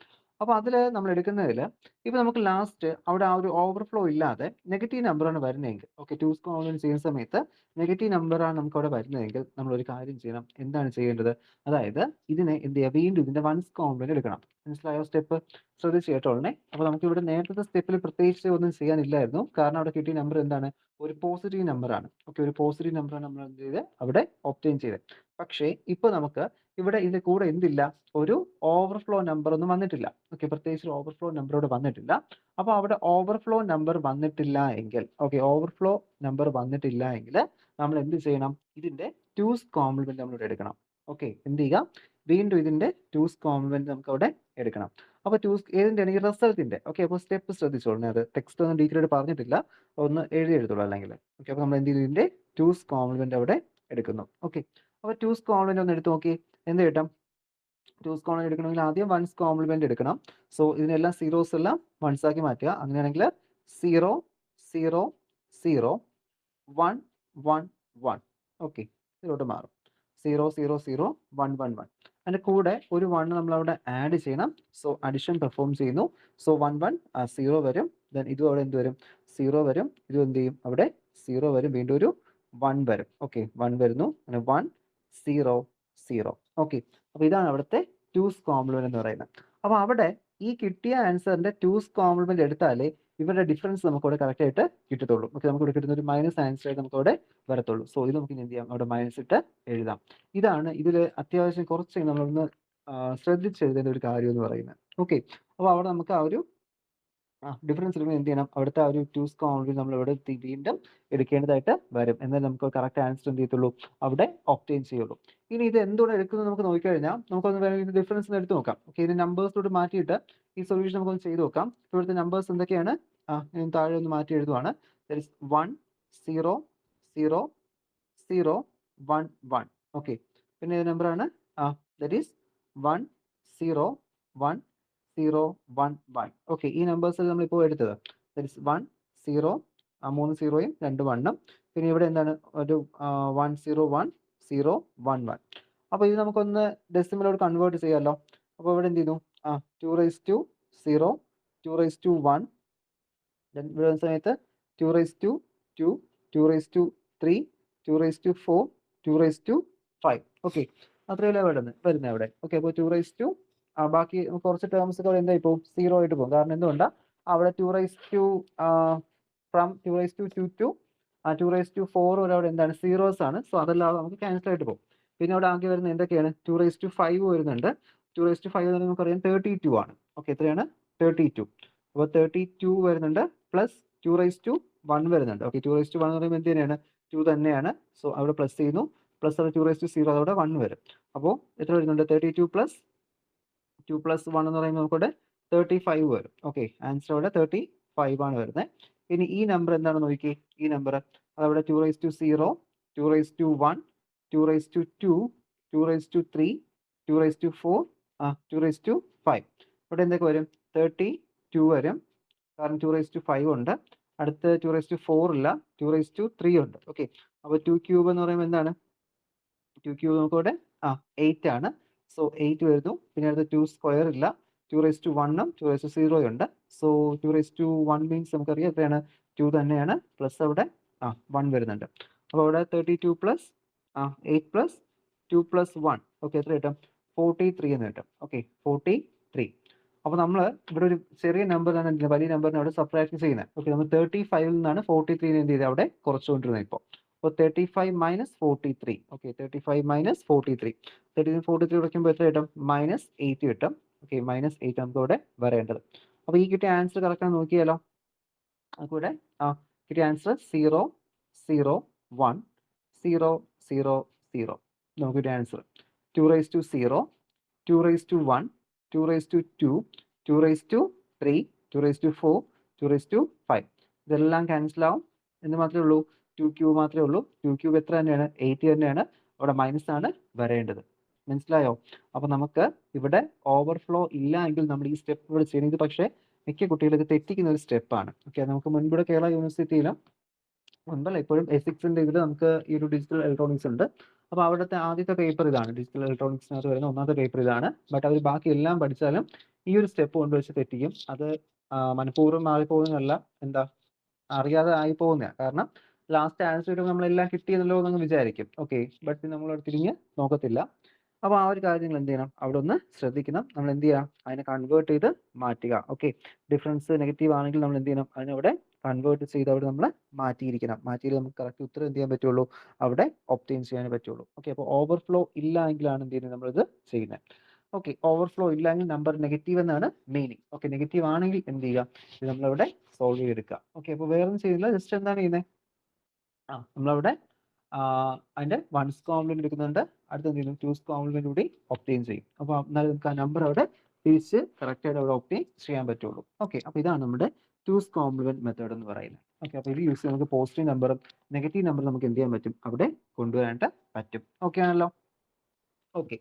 അപ്പോൾ അതിൽ നമ്മൾ എടുക്കുന്നതിൽ ഇപ്പോൾ നമുക്ക് ലാസ്റ്റ് അവിടെ ആ ഒരു ഓവർഫ്ലോ ഇല്ലാതെ നെഗറ്റീവ് നമ്പറാണ് വരുന്നതെങ്കിൽ, ഓക്കെ, 2's കോംപ്ലിമെന്റ് ചെയ്യുന്ന സമയത്ത് നെഗറ്റീവ് നമ്പറാണ് നമുക്ക് അവിടെ വരുന്നതെങ്കിൽ നമ്മൾ ഒരു കാര്യം ചെയ്യണം. എന്താണ് ചെയ്യേണ്ടത്, അതായത് ഇതിനെ എന്ത് ചെയ്യുക, വീണ്ടും ഇതിന്റെ 1's കോംപ്ലിമെന്റ് എടുക്കണം. മനസ്സിലായോ സ്റ്റെപ്പ്? ശ്രദ്ധിച്ച് കേട്ടോളണേ. അപ്പോൾ നമുക്ക് ഇവിടെ നേരത്തെ സ്റ്റെപ്പിൽ പ്രത്യേകിച്ച് ഒന്നും ചെയ്യാനില്ലായിരുന്നു. കാരണം അവിടെ കിട്ടിയ നമ്പർ എന്താണ്, ഒരു പോസിറ്റീവ് നമ്പറാണ്. ഓക്കെ, ഒരു പോസിറ്റീവ് നമ്പറാണ് നമ്മൾ എന്ത് ചെയ്ത് അവിടെ ഒബ്റ്റെയിൻ ചെയ്തത്. പക്ഷേ ഇപ്പോൾ നമുക്ക് ഇവിടെ ഇതിന്റെ കൂടെ എന്തില്ല, ഒരു ഓവർഫ്ലോ നമ്പർ ഒന്നും വന്നിട്ടില്ല. ഓക്കെ, പ്രത്യേകിച്ച് ഒരു ഓവർഫ്ലോ നമ്പർ ഇവിടെ വന്നിട്ടില്ല. അപ്പോൾ അവിടെ ഓവർഫ്ലോ നമ്പർ വന്നിട്ടില്ല എങ്കിൽ, ഓക്കെ, ഓവർഫ്ലോ നമ്പർ വന്നിട്ടില്ല എങ്കിൽ നമ്മൾ എന്ത് ചെയ്യണം, ഇതിന്റെ 2's കോംപ്ലിമെന്റ് നമ്മൾ ഇവിടെ എടുക്കണം. ഓക്കെ, എന്ത് ചെയ്യുക, വീണ്ടും ഇതിന്റെ 2's കോംപ്ലിമെന്റ് നമുക്ക് അവിടെ എടുക്കണം. അപ്പോൾ 2's ഏതിൻ്റെയാണ്, ഈ റിസൾട്ടിന്റെ. ഓക്കെ, അപ്പോൾ സ്റ്റെപ്പ് ശ്രദ്ധിച്ചോളൂ. അത് ടെക്സ്റ്റ് ഒന്നും ഡീറ്റെയിൽ ആയിട്ട് പറഞ്ഞിട്ടില്ല, ഒന്ന് എഴുതി എടുത്തോളൂ അല്ലെങ്കിൽ. ഓക്കെ, അപ്പോൾ നമ്മൾ എന്ത് ചെയ്തു, ഇതിന്റെ 2's കോംപ്ലിമെന്റ് അവിടെ എടുക്കുന്നു. ഓക്കെ, അപ്പോൾ 2's കോംപ്ലിമെന്റ് ഒന്ന് എടുത്ത് നോക്കി, എന്ത് കിട്ടും. 2's കോംപ്ലിമെന്റ് എടുക്കണമെങ്കിൽ ആദ്യം 1's കോംപ്ലിമെന്റ് എടുക്കണം. സോ ഇതിനെല്ലാം സീറോസ് എല്ലാം വൺസ് ആക്കി മാറ്റുക. അങ്ങനെയാണെങ്കിൽ 0 0 0 1 1 1. ഓക്കെ, ഇതിലോട്ട് മാറും. 0 0 0 1 1 1. അതിൻ്റെ കൂടെ ഒരു 1 നമ്മൾ അവിടെ ആഡ് ചെയ്യണം. സോ അഡിഷൻ പെർഫോം ചെയ്യുന്നു. സോ 1 1 0 വരും. ദെൻ ഇതും അവിടെ എന്ത് വരും, 0 വരും. ഇതും എന്ത് ചെയ്യും, അവിടെ 0 വരും, വീണ്ടും ഒരു 1 വരും. ഓക്കെ, 1 വരുന്നു, അങ്ങനെ 1 0 0. ഓക്കെ, അപ്പോൾ ഇതാണ് അവിടുത്തെ 2's കോംപ്ലിമെന്റ് എന്ന് പറയുന്നത്. അപ്പോൾ അവിടെ ഈ കിട്ടിയ ആൻസറിന്റെ 2's കോംപ്ലിമെന്റ് എടുത്താലേ ഇവരുടെ ഡിഫറൻസ് നമുക്ക് അവിടെ കറക്റ്റ് ആയിട്ട് കിട്ടത്തുള്ളൂ. ഓക്കെ, നമുക്ക് ഇവിടെ കിട്ടുന്ന ഒരു മൈനസ് ആൻസർ ആയിട്ട് നമുക്ക് അവിടെ വരത്തുള്ളൂ. സോ ഇത് നമുക്ക് എന്ത് ചെയ്യാം, അവിടെ മൈനസ് ഇട്ട് എഴുതാം. ഇതാണ് ഇതിൽ അത്യാവശ്യം കുറച്ച് നമ്മളൊന്ന് ശ്രദ്ധിച്ച് എഴുതേണ്ട ഒരു കാര്യം എന്ന് പറയുന്നത്. ഓക്കെ, അപ്പോൾ അവിടെ നമുക്ക് ആ ഒരു ഡിഫറൻസ് എടുക്കുമ്പോൾ എന്ത് ചെയ്യണം, അവിടുത്തെ ആ ഒരു 2's കോംപ്ലിമെന്റ് നമ്മൾ ഇവിടെ വീണ്ടും എടുക്കേണ്ടതായിട്ട് വരും. എന്നാൽ നമുക്ക് കറക്റ്റ് ആൻസർ എന്ത് ചെയ്യത്തുള്ളൂ, അവിടെ ഒബ്റ്റെയിൻ ചെയ്യുള്ളൂ. ഇനി ഇത് എന്തുകൊണ്ട് എടുക്കുന്നത് നമുക്ക് നോക്കിക്കഴിഞ്ഞാൽ നമുക്കൊന്ന് വേണമെങ്കിൽ ഡിഫറൻസ് എടുത്ത് നോക്കാം. ഓക്കെ, ഇതിന് നമ്പേഴ്സിലോട്ട് മാറ്റിയിട്ട് ഈ സൊല്യൂഷൻ നമുക്കൊന്ന് ചെയ്ത് നോക്കാം. ഇവിടുത്തെ നമ്പേഴ്സ് എന്തൊക്കെയാണ്, ഞാൻ താഴെ ഒന്ന് മാറ്റി എഴുതുവാണ്. 1 0 0 0 1 1. ഓക്കെ, പിന്നെ ഏത് നമ്പറാണ്, ദറ്റ് ഈസ് 1 0 1 0 1 1. ഓക്കെ, ഈ നമ്പേഴ്സ് നമ്മളിപ്പോൾ എടുത്തത് ദറ്റ് ഈസ് 1 0, 3 സീറോയും 2 1ഉം. പിന്നെ ഇവിടെ എന്താണ്, ഒരു 1 0 1 0 1 1. അപ്പോൾ ഇത് നമുക്കൊന്ന് ഡെസിമലോട് കൺവേർട്ട് ചെയ്യാമല്ലോ. അപ്പോൾ ഇവിടെ എന്ത് ചെയ്തു, 2 0 2 1. ഇവിടെ വരുന്ന സമയത്ത് 2 2 2 3 2 4 2 5. ഓക്കെ, അത്രയല്ലേ വരുന്നത് അവിടെ. ഓക്കെ, അപ്പോൾ 2 ബാക്കി കുറച്ച് ടേംസ് ഒക്കെ എന്തായി പോകും, 0 ആയിട്ട് പോകും. കാരണം എന്തുകൊണ്ടാണ്, അവിടെ 2 ഫ്രം 2 to 2 4 വരെ അവിടെ എന്താണ്, സീറോസ് ആണ്. സോ അതെല്ലാം നമുക്ക് ക്യാൻസൽ ആയിട്ട് പോകും. പിന്നെ അവിടെ ആകെ വരുന്നത് എന്തൊക്കെയാണ്, 2 വരുന്നുണ്ട്. 2 എന്ന് നമുക്കറിയാം 32 ആണ്. ഓക്കെ, എത്രയാണ്, 32. അപ്പോൾ 32 വരുന്നുണ്ട്, പ്ലസ് 2 1 വരുന്നുണ്ട്. ഓക്കെ, 2 1 എന്ന് പറയുമ്പോൾ എന്ത് തന്നെയാണ്, 2 തന്നെയാണ്. സോ അവിടെ പ്ലസ് ചെയ്യുന്നു. പ്ലസ് അവിടെ 2 0 അതോടെ 1 വരും. അപ്പോൾ എത്ര വരുന്നുണ്ട്? 32 പ്ലസ് 2 പ്ലസ് 1 എന്ന് പറയുമ്പോൾ നമുക്കിവിടെ 35 വരും. ഓക്കെ, ആൻസർ അവിടെ 35 ആണ് വരുന്നത്. ഇനി ഈ നമ്പർ എന്താണെന്ന് നോക്കി. ഈ നമ്പർ അതവിടെ 2 0, 2 1, 2 2, 2 3, 2 4, 2 5. ഇവിടെ എന്തൊക്കെ വരും? 32 വരും, കാരണം 2 5 ഉണ്ട്. അടുത്ത് 2 4 ഇല്ല, 2 3 ഉണ്ട്. ഓക്കെ, അപ്പോൾ 2 ക്യൂബ് എന്ന് പറയുമ്പോൾ എന്താണ്? 2 ക്യൂബ് നമുക്കിവിടെ 8 ആണ്. സോ 8 വരുന്നു. പിന്നെ അടുത്ത് 2 സ്ക്വയർ ഇല്ല, 2 1 ഉം 2 ഉണ്ട്. സോ 2 മീൻസ് നമുക്കറിയാം എത്രയാണ്? 2 തന്നെയാണ്, പ്ലസ് അവിടെ 1 വരുന്നുണ്ട്. അപ്പോൾ അവിടെ 32 പ്ലസ് 8 പ്ലസ് 2 പ്ലസ് 1. ഓക്കെ, എത്ര കിട്ടും? 43 എന്ന് കിട്ടും. ഓക്കെ, 43. അപ്പോൾ നമ്മൾ ഇവിടെ ഒരു ചെറിയ നമ്പറിനാണ് വലിയ നമ്പറിനെ അവിടെ സബ്ട്രാക്ട് ചെയ്യുന്നത്. ഓക്കെ, നമ്മൾ 35 നിന്നാണ് 43 എന്ത് ചെയ്തത് അവിടെ കുറച്ചുകൊണ്ടിരുന്നത്. ഇപ്പോൾ 35 minus 43. Okay, 35 minus 43. 43 കുറയ്ക്കുമ്പോൾ എത്ര കിട്ടും? -8 കിട്ടും. ഓക്കെ, -8 നമുക്ക് ഇവിടെ വരേണ്ടത്. അപ്പോൾ ഈ കിട്ടിയ ആൻസർ കറക്റ്റ് നോക്കിയാലോ. നമുക്കിവിടെ കിട്ടിയ ആൻസർ 0 0 1 0 0 0. നമുക്ക് കിട്ടിയ ആൻസർ 2 0, 2 1, 2 2, 2 3, 2 4, 2 5. ഇതെല്ലാം ക്യാൻസൽ ആവും. എന്ന് മാത്രമേ ഉള്ളൂ, 2 ക്യൂബ് മാത്രമേ ഉള്ളൂ. 2 ക്യൂബ് എത്ര തന്നെയാണ്? 8 തന്നെയാണ്. അവിടെ മൈനസ് ആണ് വരേണ്ടത്. മനസ്സിലായോ? അപ്പോൾ നമുക്ക് ഇവിടെ ഓവർഫ്ലോ ഇല്ല എങ്കിൽ നമ്മൾ ഈ സ്റ്റെപ്പ് ഇവിടെ ചെയ്യുന്നത്, പക്ഷേ മിക്ക കുട്ടികൾക്ക് തെറ്റിക്കുന്ന ഒരു സ്റ്റെപ്പാണ്. ഓക്കെ, നമുക്ക് മുൻപൂടെ കേരള യൂണിവേഴ്സിറ്റിയിലും മുൻപല്ല, ഇപ്പോഴും എസിക്സിന്റെ ഇതിൽ നമുക്ക് ഈ ഒരു ഡിജിറ്റൽ ഇലക്ട്രോണിക്സ് ഉണ്ട്. അപ്പോൾ അവിടുത്തെ ആദ്യത്തെ പേപ്പർ ഇതാണ്, ഡിജിറ്റൽ ഇലക്ട്രോണിക്സിനകത്ത് വരുന്ന ഒന്നാമത്തെ പേപ്പർ ഇതാണ്. ബട്ട് അവർ ബാക്കി എല്ലാം പഠിച്ചാലും ഈ ഒരു സ്റ്റെപ്പ് കൊണ്ടുവച്ച് തെറ്റിക്കും. അത് മനഃപൂർവ്വം മാറിപ്പോകുന്നതല്ല, എന്താ അറിയാതെ ആയി പോകുന്നതാണ്. കാരണം ലാസ്റ്റ് ആൻസർ വരുമ്പോൾ നമ്മളെല്ലാം കിട്ടിയതല്ലോ എന്നങ്ങ് വിചാരിക്കും. ഓക്കെ, ബട്ട് നമ്മൾ തിരിഞ്ഞ് നോക്കത്തില്ല. അപ്പോൾ ആ ഒരു കാര്യങ്ങൾ എന്ത് ചെയ്യണം? അവിടെ ഒന്ന് ശ്രദ്ധിക്കണം. നമ്മൾ എന്ത് ചെയ്യണം? അതിനെ കൺവേർട്ട് ചെയ്ത് മാറ്റുക. ഓക്കെ, ഡിഫറൻസ് നെഗറ്റീവ് ആണെങ്കിൽ നമ്മൾ എന്ത് ചെയ്യണം? അതിനവിടെ കൺവേർട്ട് ചെയ്ത് അവിടെ നമ്മൾ മാറ്റിയിരിക്കണം. മാറ്റിയിട്ട് നമുക്ക് കറക്റ്റ് ഉത്തരം എന്ത് ചെയ്യാൻ പറ്റുള്ളൂ? അവിടെ ഒബ്റ്റെയിൻ ചെയ്യാനേ പറ്റുള്ളൂ. ഓക്കെ, അപ്പോൾ ഓവർഫ്ലോ ഇല്ല എങ്കിലാണ് എന്ത് ചെയ്യുന്നത്? നമ്മളിത് ചെയ്യുന്നത്. ഓക്കെ, ഓവർഫ്ലോ ഇല്ലെങ്കിൽ നമ്പർ നെഗറ്റീവ് എന്നാണ് മീനിങ്. ഓക്കെ, നെഗറ്റീവ് ആണെങ്കിൽ എന്ത് ചെയ്യുക? ഇത് നമ്മളവിടെ സോൾവ് ചെയ്തെടുക്കുക. ഓക്കെ, അപ്പോൾ വേറെ ഒന്നും ചെയ്യുന്നില്ല, ജസ്റ്റ് എന്താണ് ചെയ്യുന്നത്? നമ്മളവിടെ അതിന്റെ വൺസ് കോംപ്ലിമെന്റ് എടുക്കുന്നുണ്ട്. അടുത്ത എന്ത് ചെയ്യുന്നു? ടൂസ് കോംപ്ലിമെന്റ് കൂടി ഒബ്റ്റെയിൻ ചെയ്യും. അപ്പോൾ എന്നാലും നമുക്ക് ആ നമ്പർ അവിടെ തിരിച്ച് കറക്റ്റ് ആയിട്ട് അവിടെ ഒബ്റ്റെയിൻ ചെയ്യാൻ പറ്റുള്ളൂ. ഓക്കെ, അപ്പോൾ ഇതാണ് നമ്മുടെ ടൂസ് കോംപ്ലിമെന്റ് മെത്തേഡ് എന്ന് പറയുന്നത്. ഓക്കെ, അപ്പോൾ ഇത് യൂസ് ചെയ്ത് നമുക്ക് പോസിറ്റീവ് നമ്പറും നെഗറ്റീവ് നമ്പറും നമുക്ക് എന്ത് ചെയ്യാൻ പറ്റും? അവിടെ കൊണ്ടുവരാനായിട്ട് പറ്റും. ഓക്കെ ആണല്ലോ. ഓക്കെ,